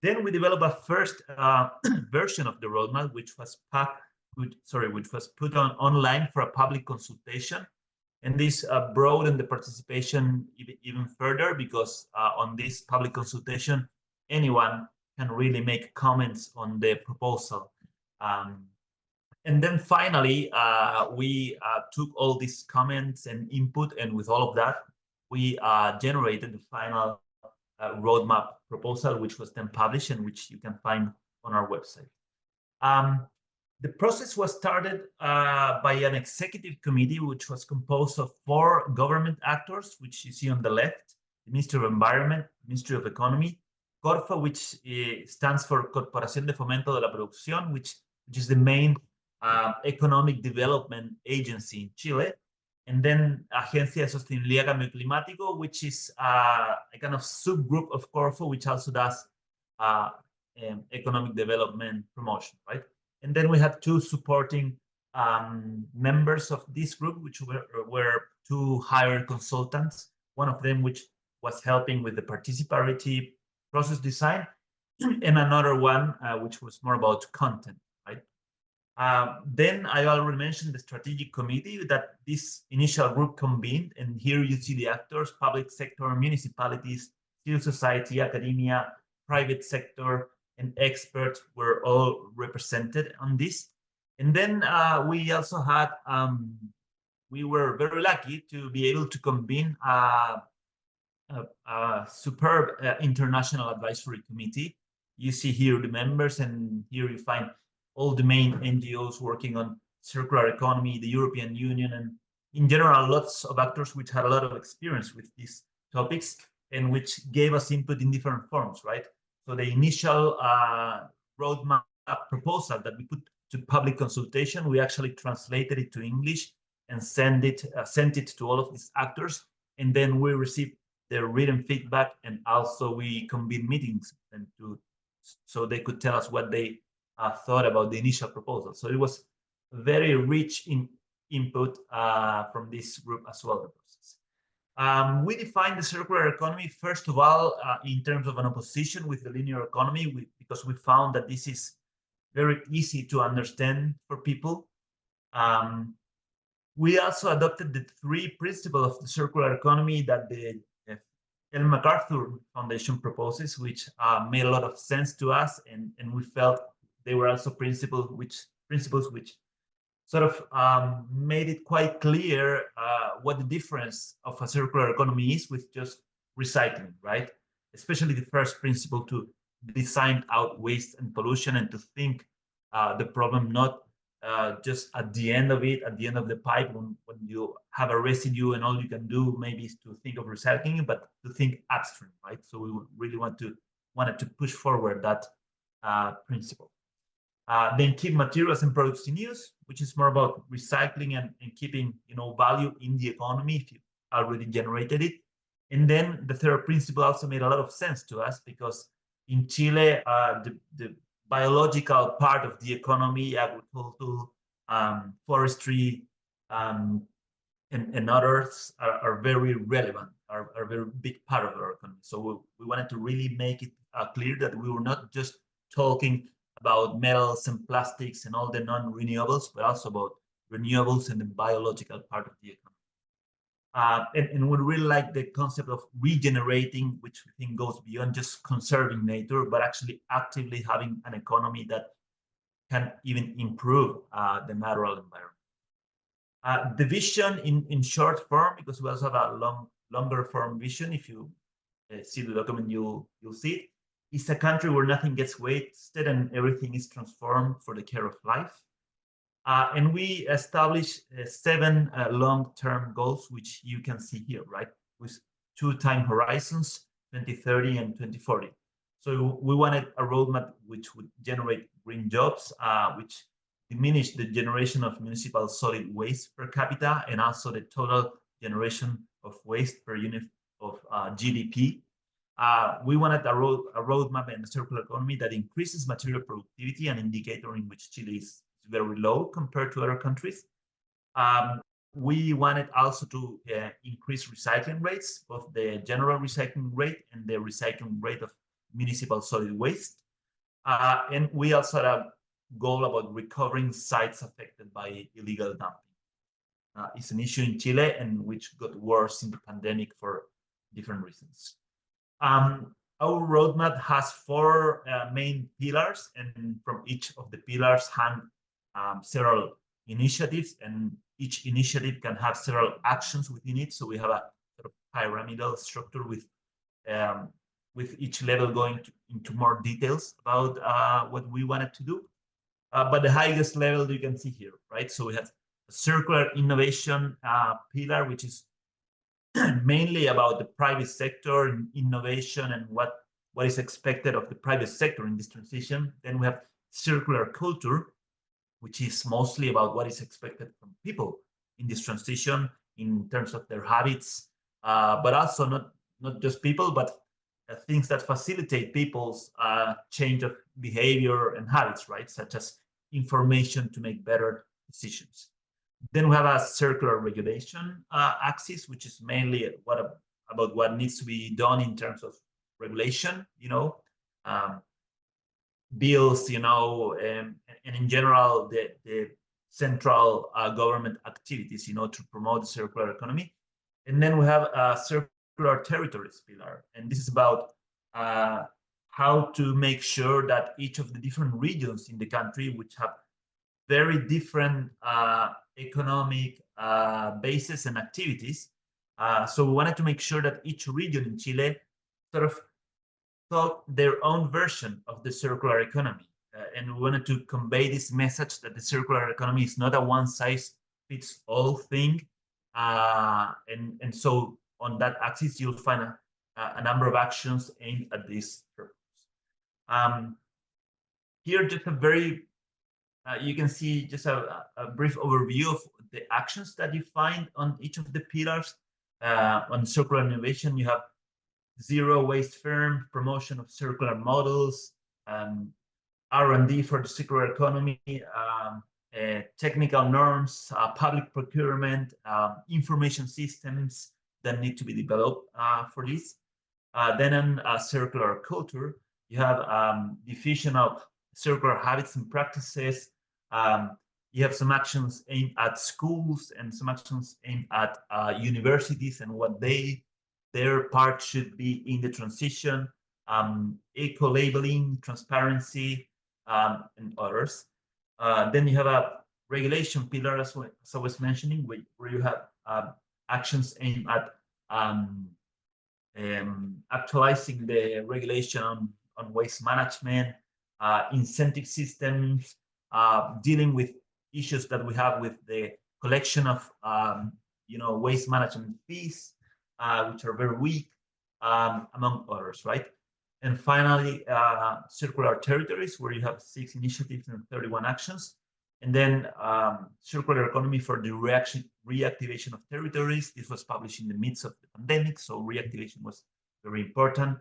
Then we developed a first version of the roadmap, which was put on online for a public consultation. And this broadened the participation even further because on this public consultation, anyone can really make comments on the proposal. And then finally, we took all these comments and input, and with all of that, we generated the final roadmap proposal, which was then published and which you can find on our website. The process was started by an executive committee, which was composed of 4 government actors, which you see on the left: the Ministry of Environment, Ministry of Economy, CORFA, which stands for Corporación de Fomento de la Producción, which is the main economic development agency in Chile, and then Agencia de Sostenibilidad Cambio Climático, which is a kind of subgroup of CORFA, which also does economic development promotion, right? And then we had 2 supporting members of this group, which were 2 hired consultants. One of them, which was helping with the participatory process design, and another one, which was more about content, right? Then I already mentioned the strategic committee that this initial group convened, and here you see the actors: public sector, municipalities, civil society, academia, private sector, and experts were all represented on this. And then we also had, we were very lucky to be able to convene a superb international advisory committee. You see here the members, and here you find all the main NGOs working on circular economy, the European Union, and in general, lots of actors which had a lot of experience with these topics and which gave us input in different forms, right? So the initial roadmap proposal that we put to public consultation, we actually translated it to English and sent it to all of these actors. And then we received their written feedback, and also we convened meetings and so they could tell us what they thought about the initial proposal. So it was very rich in input from this group as well. The process. We defined the circular economy first of all in terms of an opposition with the linear economy, because we found that this is very easy to understand for people. We also adopted the 3 principles of the circular economy that the Ellen MacArthur Foundation proposes, which made a lot of sense to us, and we felt they were also principles which sort of made it quite clear what the difference of a circular economy is with just recycling, right? Especially the first principle, to design out waste and pollution, and to think the problem not just at the end of it, at the end of the pipe, when you have a residue and all you can do maybe is to think of recycling, but to think upstream, right? So we really wanted to push forward that principle. Then keep materials and products in use, which is more about recycling and keeping value in the economy if you already generated it. And then the third principle also made a lot of sense to us, because in Chile, the biological part of the economy, agriculture, forestry, and others are very relevant, are a very big part of our economy. So we wanted to really make it clear that we were not just talking about metals and plastics and all the non-renewables, but also about renewables and the biological part of the economy. And we really like the concept of regenerating, which we think goes beyond just conserving nature, but actually actively having an economy that can even improve the natural environment. The vision in short form, because we also have a longer form vision, if you see the document, you'll see it, is a country where nothing gets wasted and everything is transformed for the care of life. And we established 7 long-term goals, which you can see here, right? With 2 time horizons, 2030 and 2040. So we wanted a roadmap which would generate green jobs, which diminish the generation of municipal solid waste per capita, and also the total generation of waste per unit of GDP. We wanted a roadmap and a circular economy that increases material productivity, an indicator in which Chile is very low compared to other countries. We wanted also to increase recycling rates, both the general recycling rate and the recycling rate of municipal solid waste. And we also had a goal about recovering sites affected by illegal dumping. It's an issue in Chile, and which got worse in the pandemic for different reasons. Our roadmap has 4 main pillars, and from each of the pillars hang several initiatives, and each initiative can have several actions within it. So we have a sort of pyramidal structure with each level going into more details about what we wanted to do. But the highest level you can see here, right? So we have a circular innovation pillar, which is mainly about the private sector and innovation and what is expected of the private sector in this transition. Then we have circular culture, which is mostly about what is expected from people in this transition in terms of their habits, but also not just people, but things that facilitate people's change of behavior and habits, right? Such as information to make better decisions. Then we have a circular regulation axis, which is mainly about what needs to be done in terms of regulation, bills, and in general, the central government activities, to promote the circular economy. And then we have a circular territories pillar, and this is about how to make sure that each of the different regions in the country, which have very different economic bases and activities. So we wanted to make sure that each region in Chile sort of thought their own version of the circular economy. And we wanted to convey this message that the circular economy is not a one-size-fits-all thing. And so on that axis, you'll find a number of actions aimed at this purpose. Here, just a very, you can see just a brief overview of the actions that you find on each of the pillars. On circular innovation, you have zero waste firm, promotion of circular models, R&D for the circular economy, technical norms, public procurement, information systems that need to be developed for this. Then on circular culture, you have diffusion of circular habits and practices. You have some actions aimed at schools and some actions aimed at universities and what their part should be in the transition, eco-labeling, transparency, and others. Then you have a regulation pillar, as I was mentioning, where you have actions aimed at actualizing the regulation on waste management, incentive systems, dealing with issues that we have with the collection of waste management fees, which are very weak, among others, right? And finally, circular territories, where you have 6 initiatives and 31 actions. And then circular economy for the reactivation of territories. This was published in the midst of the pandemic, so reactivation was very important.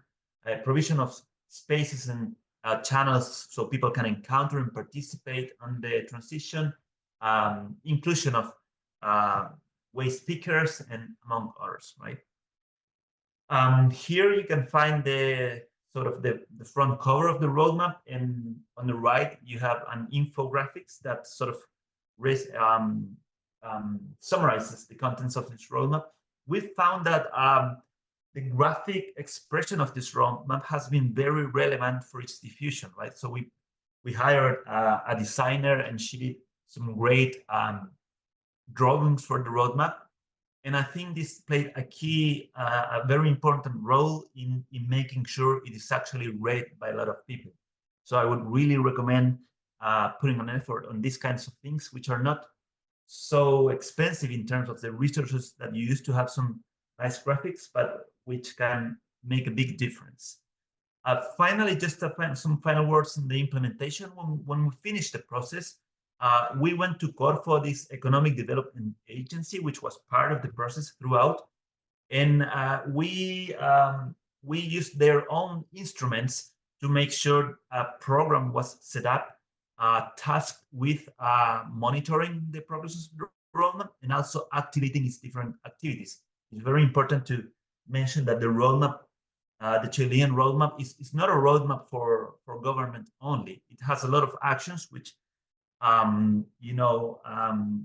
Provision of spaces and channels so people can encounter and participate on the transition. Inclusion of waste speakers, and among others, right? Here you can find the sort of the front cover of the roadmap, and on the right you have an infographics that sort of summarizes the contents of this roadmap. We found that the graphic expression of this roadmap has been very relevant for its diffusion, right? So we hired a designer, and she did some great drawings for the roadmap. And I think this played a very important role in making sure it is actually read by a lot of people. So I would really recommend putting an effort on these kinds of things, which are not so expensive in terms of the resources that you use to have some nice graphics, but which can make a big difference. Finally, just some final words in the implementation. When we finished the process, we went to Corfo, this economic development agency, which was part of the process throughout, and we used their own instruments to make sure a program was set up, tasked with monitoring the progress of the roadmap and also activating its different activities. It's very important to mention that the roadmap, the Chilean roadmap, is not a roadmap for government only. It has a lot of actions which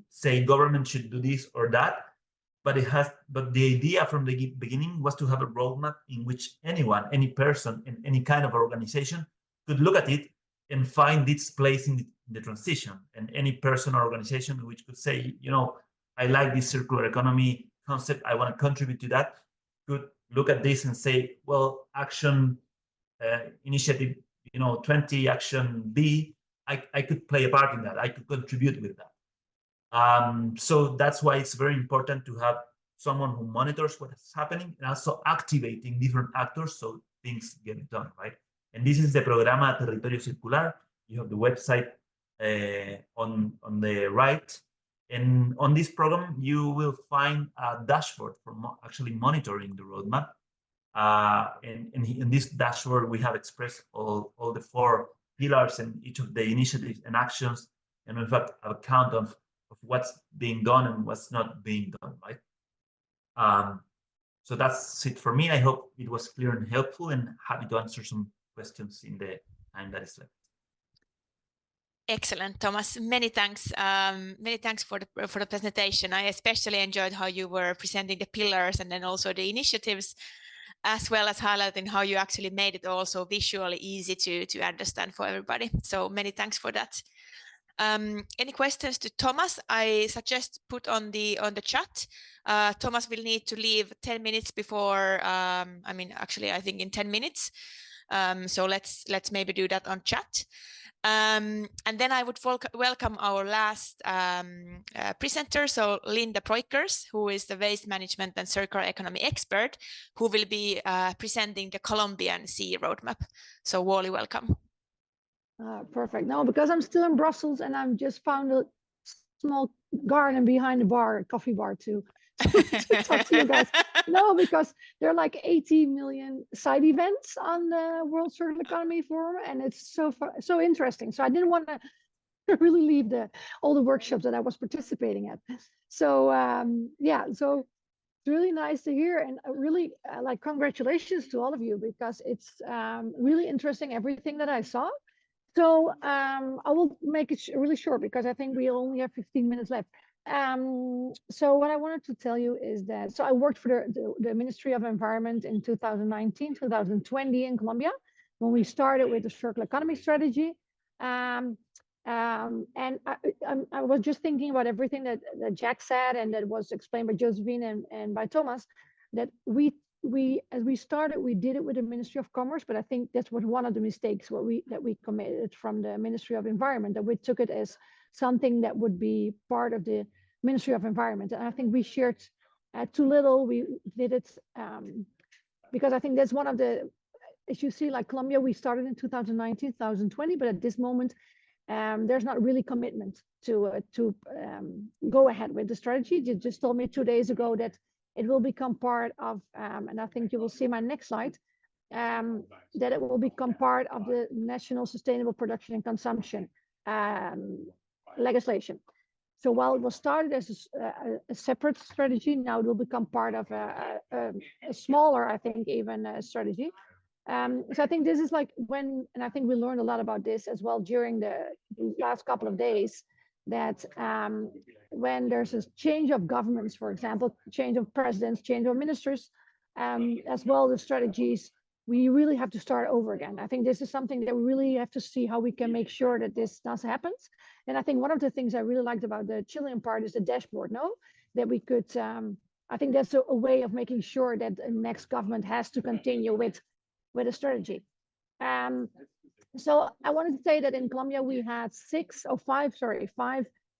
say government should do this or that, but the idea from the beginning was to have a roadmap in which anyone, any person, and any kind of organization could look at it and find its place in the transition. And any person or organization which could say, I like this circular economy concept, I want to contribute to that, could look at this and say, well, action initiative 20 action B, I could play a part in that. I could contribute with that. So that's why it's very important to have someone who monitors what is happening and also activating different actors so things get done, right? And this is the Programa Territorio Circular. You have the website on the right. And on this program, you will find a dashboard for actually monitoring the roadmap. And in this dashboard, we have expressed all the 4 pillars and each of the initiatives and actions, and in fact, a count of what's being done and what's not being done, right? So that's it for me. I hope it was clear and helpful, and happy to answer some questions in the time that is left. Excellent, Thomas. Many thanks. Many thanks for the presentation. I especially enjoyed how you were presenting the pillars and then also the initiatives. as well as highlighting how you actually made it also visually easy to understand for everybody. So many thanks for that. Any questions to Thomas? I suggest put on the chat. Thomas will need to leave 10 minutes before, I mean, actually, I think in 10 minutes. So let's maybe do that on chat. And then I would welcome our last presenter, so Linda Preukers, who is the waste management and circular economy expert, who will be presenting the Colombian Sea Roadmap. So Wally, welcome. Perfect. No, because I'm still in Brussels and I've just found a small garden behind the bar, coffee bar to talk to you guys. No, because there are like 80 million side events on the World Circular Economy Forum, and it's so interesting. So I didn't want to really leave all the workshops that I was participating at. So yeah, so it's really nice to hear, and really like congratulations to all of you, because it's really interesting everything that I saw. So I will make it really short because I think we only have 15 minutes left. So what I wanted to tell you is that, so I worked for the Ministry of Environment in 2019, 2020 in Colombia, when we started with the circular economy strategy. And I was just thinking about everything that Jack said and that was explained by Josephine and by Thomas, that as we started, we did it with the Ministry of Commerce, but I think that's what one of the mistakes that we committed from the Ministry of Environment, that we took it as something that would be part of the Ministry of Environment. And I think we shared too little. We did it because I think that's one of the, as you see, like Colombia, we started in 2019, 2020, but at this moment, there's not really commitment to go ahead with the strategy. You just told me 2 days ago that it will become part of, and I think you will see my next slide, that it will become part of the National Sustainable Production and Consumption legislation. So while it was started as a separate strategy, now it will become part of a smaller, I think, even strategy. So I think this is like when, and I think we learned a lot about this as well during the last couple of days, that when there's a change of governments, for example, change of presidents, change of ministers, as well the strategies, we really have to start over again. I think this is something that we really have to see how we can make sure that this does happen. And I think one of the things I really liked about the Chilean part is the dashboard, no? That we could, I think that's a way of making sure that the next government has to continue with a strategy. So I wanted to say that in Colombia, we had five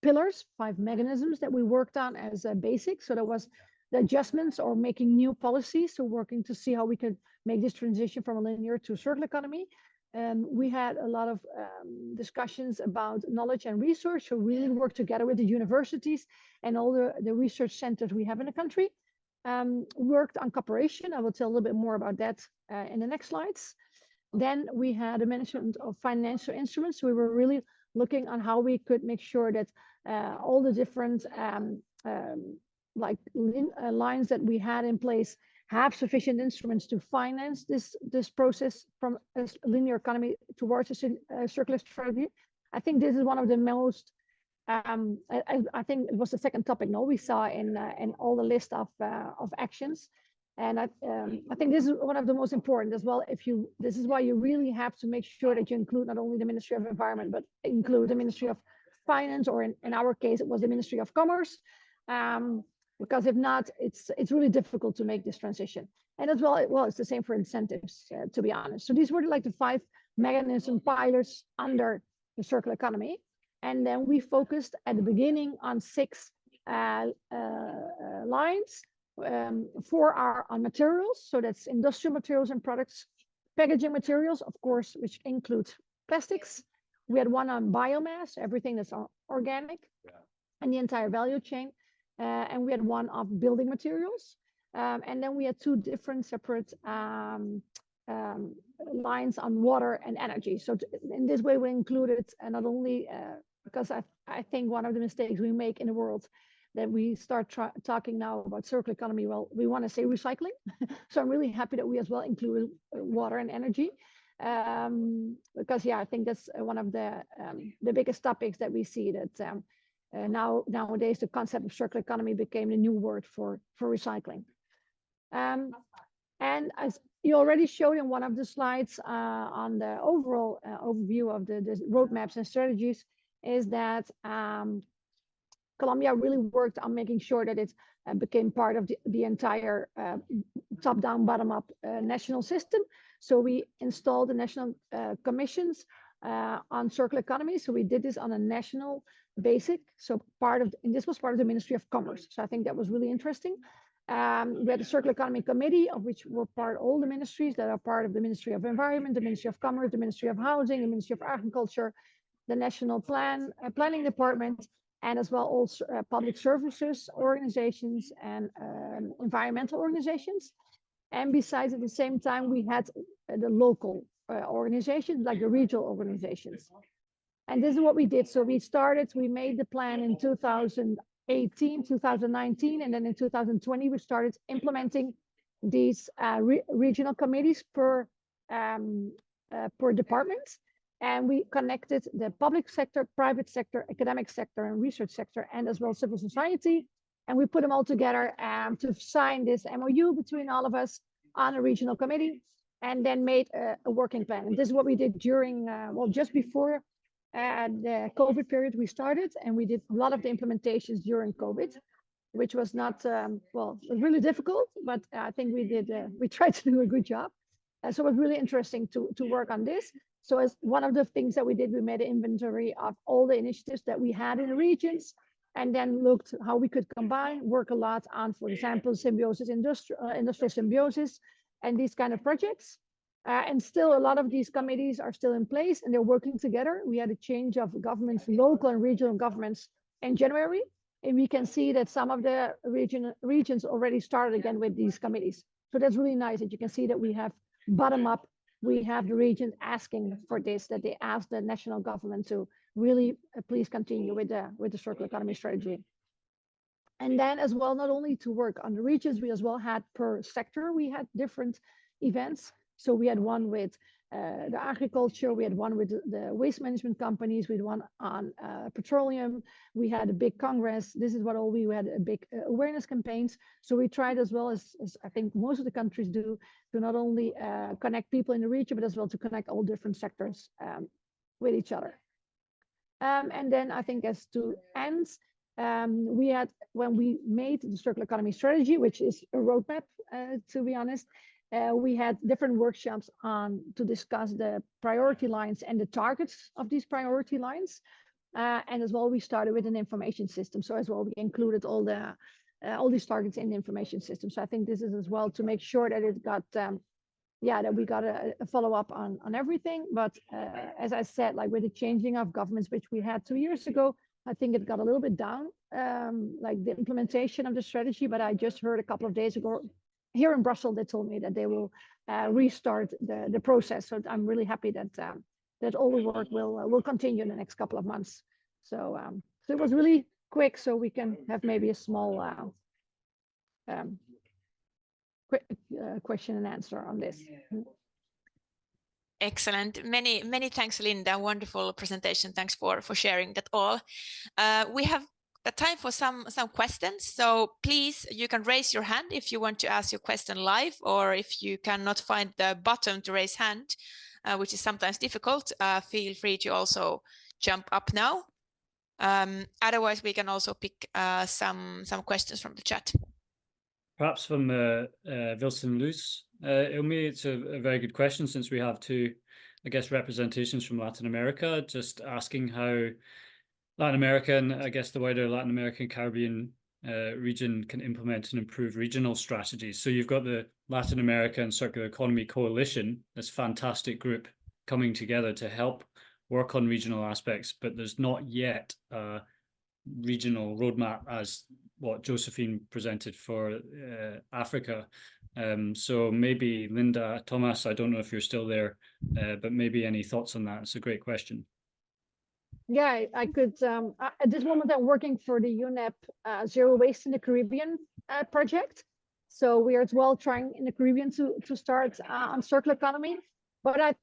pillars, 5 mechanisms that we worked on as a basic. So there was the adjustments or making new policies. So working to see how we could make this transition from a linear to a circular economy. We had a lot of discussions about knowledge and research. So really work together with the universities and all the research centers we have in the country. Worked on cooperation. I will tell a little bit more about that in the next slides. Then we had a management of financial instruments. So we were really looking on how we could make sure that all the different lines that we had in place have sufficient instruments to finance this process from a linear economy towards a circular strategy. I think this is one of the most, I think it was the second topic, no, we saw in all the list of actions. And I think this is one of the most important as well. This is why you really have to make sure that you include not only the Ministry of Environment, but include the Ministry of Finance, or in our case, it was the Ministry of Commerce. Because if not, it's really difficult to make this transition. And as well, it's the same for incentives, to be honest. So these were like the 5 mechanism pillars under the circular economy. And then we focused at the beginning on 6 lines. 4 are on materials, so that's industrial materials and products, packaging materials, of course, which includes plastics. We had 1 on biomass, everything that's organic, and the entire value chain. And we had 1 of building materials. And then we had 2 different separate lines on water and energy. So in this way, we included, and not only because I think one of the mistakes we make in the world, that we start talking now about circular economy, well, we want to say recycling. So I'm really happy that we as well included water and energy, because I think that's one of the biggest topics that we see, that nowadays the concept of circular economy became the new word for recycling. And as you already showed in one of the slides on the overall overview of the roadmaps and strategies, is that Colombia really worked on making sure that it became part of the entire top-down, bottom-up national system. So we installed the national commissions on circular economy. So we did this on a national basis. So and this was part of the Ministry of Commerce. So I think that was really interesting. We had the Circular Economy Committee, of which were part all the ministries that are part of the Ministry of Environment, the Ministry of Commerce, the Ministry of Housing, the Ministry of Agriculture, the National Planning Department, and as well also public services organizations and environmental organizations. And besides, at the same time, we had the local organizations, like the regional organizations. And this is what we did. So we made the plan in 2018, 2019, and then in 2020, we started implementing these regional committees per department. And we connected the public sector, private sector, academic sector, and research sector, and as well civil society. And we put them all together to sign this MOU between all of us on a regional committee, and then made a working plan. And this is what we did during, just before the COVID period we started, and we did a lot of the implementations during COVID, which was not, it was really difficult, but I think we tried to do a good job. So it was really interesting to work on this. So as one of the things that we did, we made an inventory of all the initiatives that we had in the regions, and then looked how we could combine, work a lot on, for example, symbiosis, industrial symbiosis, and these kind of projects. And still a lot of these committees are still in place and they're working together. We had a change of governments, local and regional governments in January. And we can see that some of the regions already started again with these committees. So that's really nice that you can see that we have bottom up. We have the regions asking for this, that they ask the national government to really please continue with the circular economy strategy. And then as well, not only to work on the regions, we as well had per sector, we had different events. So we had one with the agriculture, we had one with the waste management companies, we had one on petroleum, we had a big congress. This is what all we had, a big awareness campaigns. So we tried as well as I think most of the countries do, to not only connect people in the region, but as well to connect all different sectors with each other. And then I think as to ends, we had, when we made the circular economy strategy, which is a roadmap, to be honest, we had different workshops to discuss the priority lines and the targets of these priority lines. And as well, we started with an information system. So as well, we included all these targets in the information system. So I think this is as well to make sure that it got, that we got a follow up on everything. But as I said, like with the changing of governments, which we had 2 years ago, I think it got a little bit down, like the implementation of the strategy. But I just heard a couple of days ago here in Brussels, they told me that they will restart the process. So I'm really happy that that all the work will continue in the next couple of months. So so it was really quick, so we can have maybe a small quick question and answer on this. Excellent. Many thanks, Linda. Wonderful presentation. Thanks for sharing that all. We have the time for some questions. So please, you can raise your hand if you want to ask your question live, or if you cannot find the button to raise hand, which is sometimes difficult, feel free to also jump up now. Otherwise, we can also pick some questions from the chat. Perhaps from Wilson Luz. Ilmi, it's a very good question, since we have two, I guess, representations from Latin America, just asking how Latin America and I guess the wider Latin American Caribbean region can implement and improve regional strategies. So you've got the Latin American Circular Economy Coalition, this fantastic group coming together to help work on regional aspects, but there's not yet a regional roadmap as what Josephine presented for Africa. So maybe Linda, Thomas, I don't know if you're still there, but maybe any thoughts on that? It's a great question. Yeah, I could. At this moment, I'm working for the UNEP Zero Waste in the Caribbean project. So we are as well trying in the Caribbean to start on circular economy. But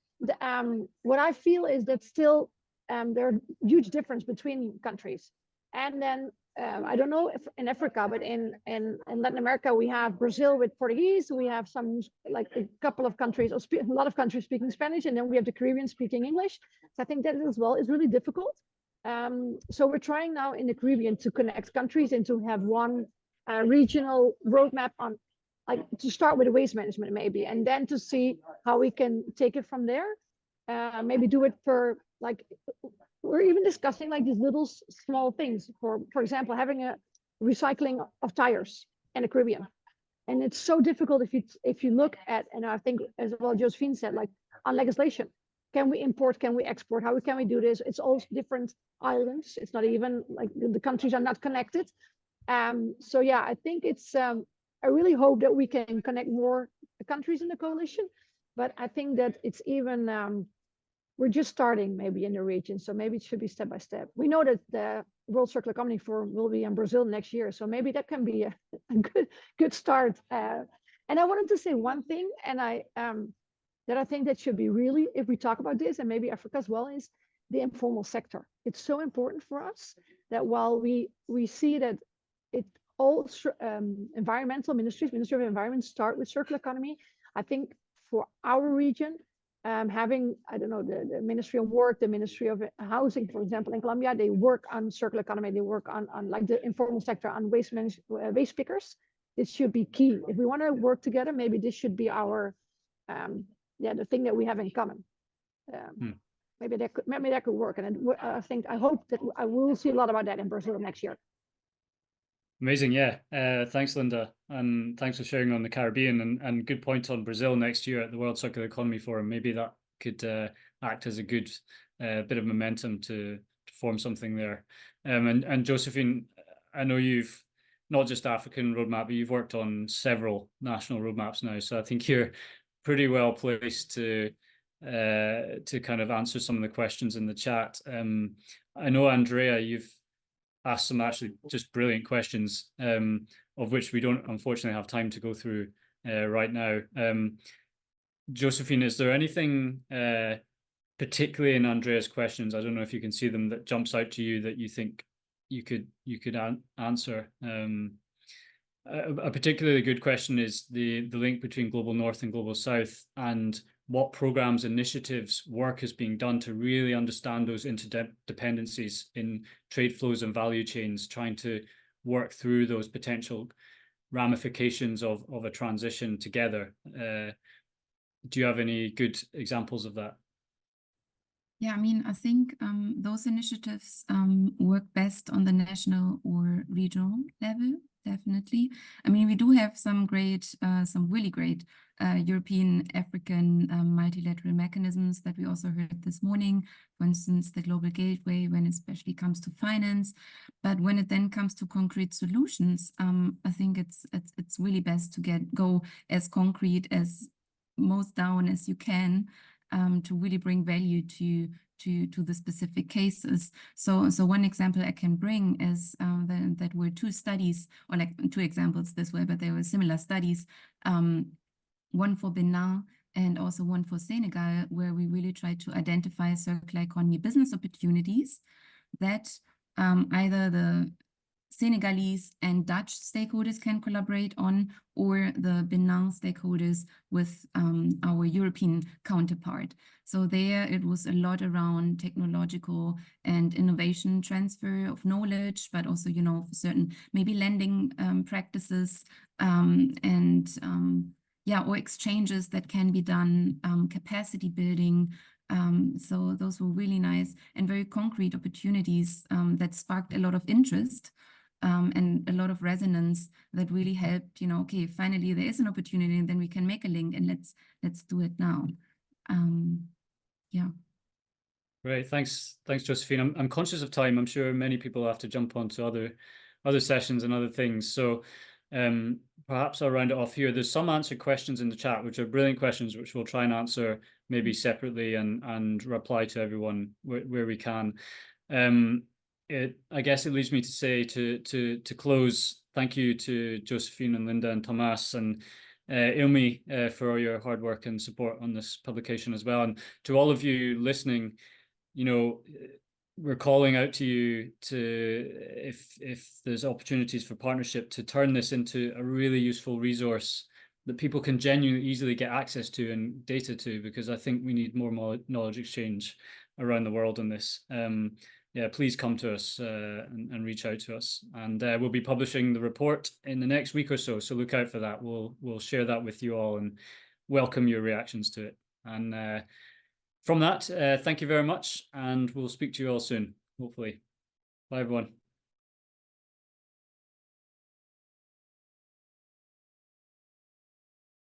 what I feel is that still there are huge difference between countries. And then I don't know if in Africa, but in Latin America, we have Brazil with Portuguese. We have some, like a couple of countries, or a lot of countries speaking Spanish, and then we have the Caribbean speaking English. So I think that as well is really difficult. So we're trying now in the Caribbean to connect countries and to have one regional roadmap on, like, to start with the waste management maybe, and then to see how we can take it from there. Maybe do it for, like, we're even discussing like these little small things, for example, having a recycling of tires in the Caribbean. And it's so difficult if you look at, and I think as well Josephine said, like on legislation, can we import, can we export, how can we do this? It's all different islands. It's not even like the countries are not connected. So yeah, I think it's I really hope that we can connect more countries in the coalition, but I think that it's even we're just starting maybe in the region, so maybe it should be step by step. We know that the World Circular Economy Forum will be in Brazil next year, so maybe that can be a good start. And I wanted to say one thing, and that I think that should be really, if we talk about this, and maybe Africa as well, is the informal sector. It's so important for us that while we see that all environmental ministries, Ministry of Environment, start with circular economy, I think for our region, having, I don't know, the Ministry of Work, the Ministry of Housing, for example, in Colombia, they work on circular economy, they work on like the informal sector, on waste pickers. This should be key. If we want to work together, maybe this should be our, the thing that we have in common. Maybe that could work. And I hope that I will see a lot about that in Brazil next year. Amazing, yeah. Thanks, Linda, and thanks for sharing on the Caribbean, and good point on Brazil next year at the World Circular Economy Forum. Maybe that could act as a good bit of momentum to form something there. And Josephine, I know you've not just African roadmap, but you've worked on several national roadmaps now, so I think you're pretty well placed to kind of answer some of the questions in the chat. I know, Andrea, you've asked some actually just brilliant questions, of which we don't unfortunately have time to go through right now. Josephine, is there anything particularly in Andrea's questions, I don't know if you can see them, that jumps out to you that you think you could answer? A particularly good question is the link between Global North and Global South, and what programs, initiatives, work is being done to really understand those interdependencies in trade flows and value chains, trying to work through those potential ramifications of a transition together. Do you have any good examples of that? Yeah, I mean, I think those initiatives work best on the national or regional level, definitely. I mean, we do have some really great European, African multilateral mechanisms that we also heard this morning. For instance, the Global Gateway, when it especially comes to finance. But when it then comes to concrete solutions, I think it's really best to go as concrete, as most down as you can, to really bring value to the specific cases. So one example I can bring is that were two studies, or like two examples this way, but they were similar studies, one for Benin and also one for Senegal, where we really tried to identify circular economy business opportunities that either the Senegalese and Dutch stakeholders can collaborate on, or the Benin stakeholders with our European counterpart. So there it was a lot around technological and innovation transfer of knowledge, but also, you know, certain maybe lending practices or exchanges that can be done, capacity building. So those were really nice and very concrete opportunities that sparked a lot of interest. And a lot of resonance that really helped, you know, okay, finally there is an opportunity, and then we can make a link, and let's do it now. Yeah. Great, thanks, Josephine. I'm conscious of time. I'm sure many people have to jump onto other sessions and other things. So perhaps I'll round it off here. There's some answered questions in the chat, which are brilliant questions, which we'll try and answer maybe separately and reply to everyone where we can. I guess it leaves me to say to close, thank you to Josephine and Linda and Thomas and Ilmi for all your hard work and support on this publication as well. And to all of you listening, you know, we're calling out to you to, if there's opportunities for partnership, to turn this into a really useful resource that people can genuinely easily get access to and data to, because I think we need more knowledge exchange around the world on this. Yeah, please come to us and reach out to us. And we'll be publishing the report in the next week or so, so look out for that. We'll share that with you all and welcome your reactions to it. And from that, thank you very much, and we'll speak to you all soon, hopefully. Bye, everyone.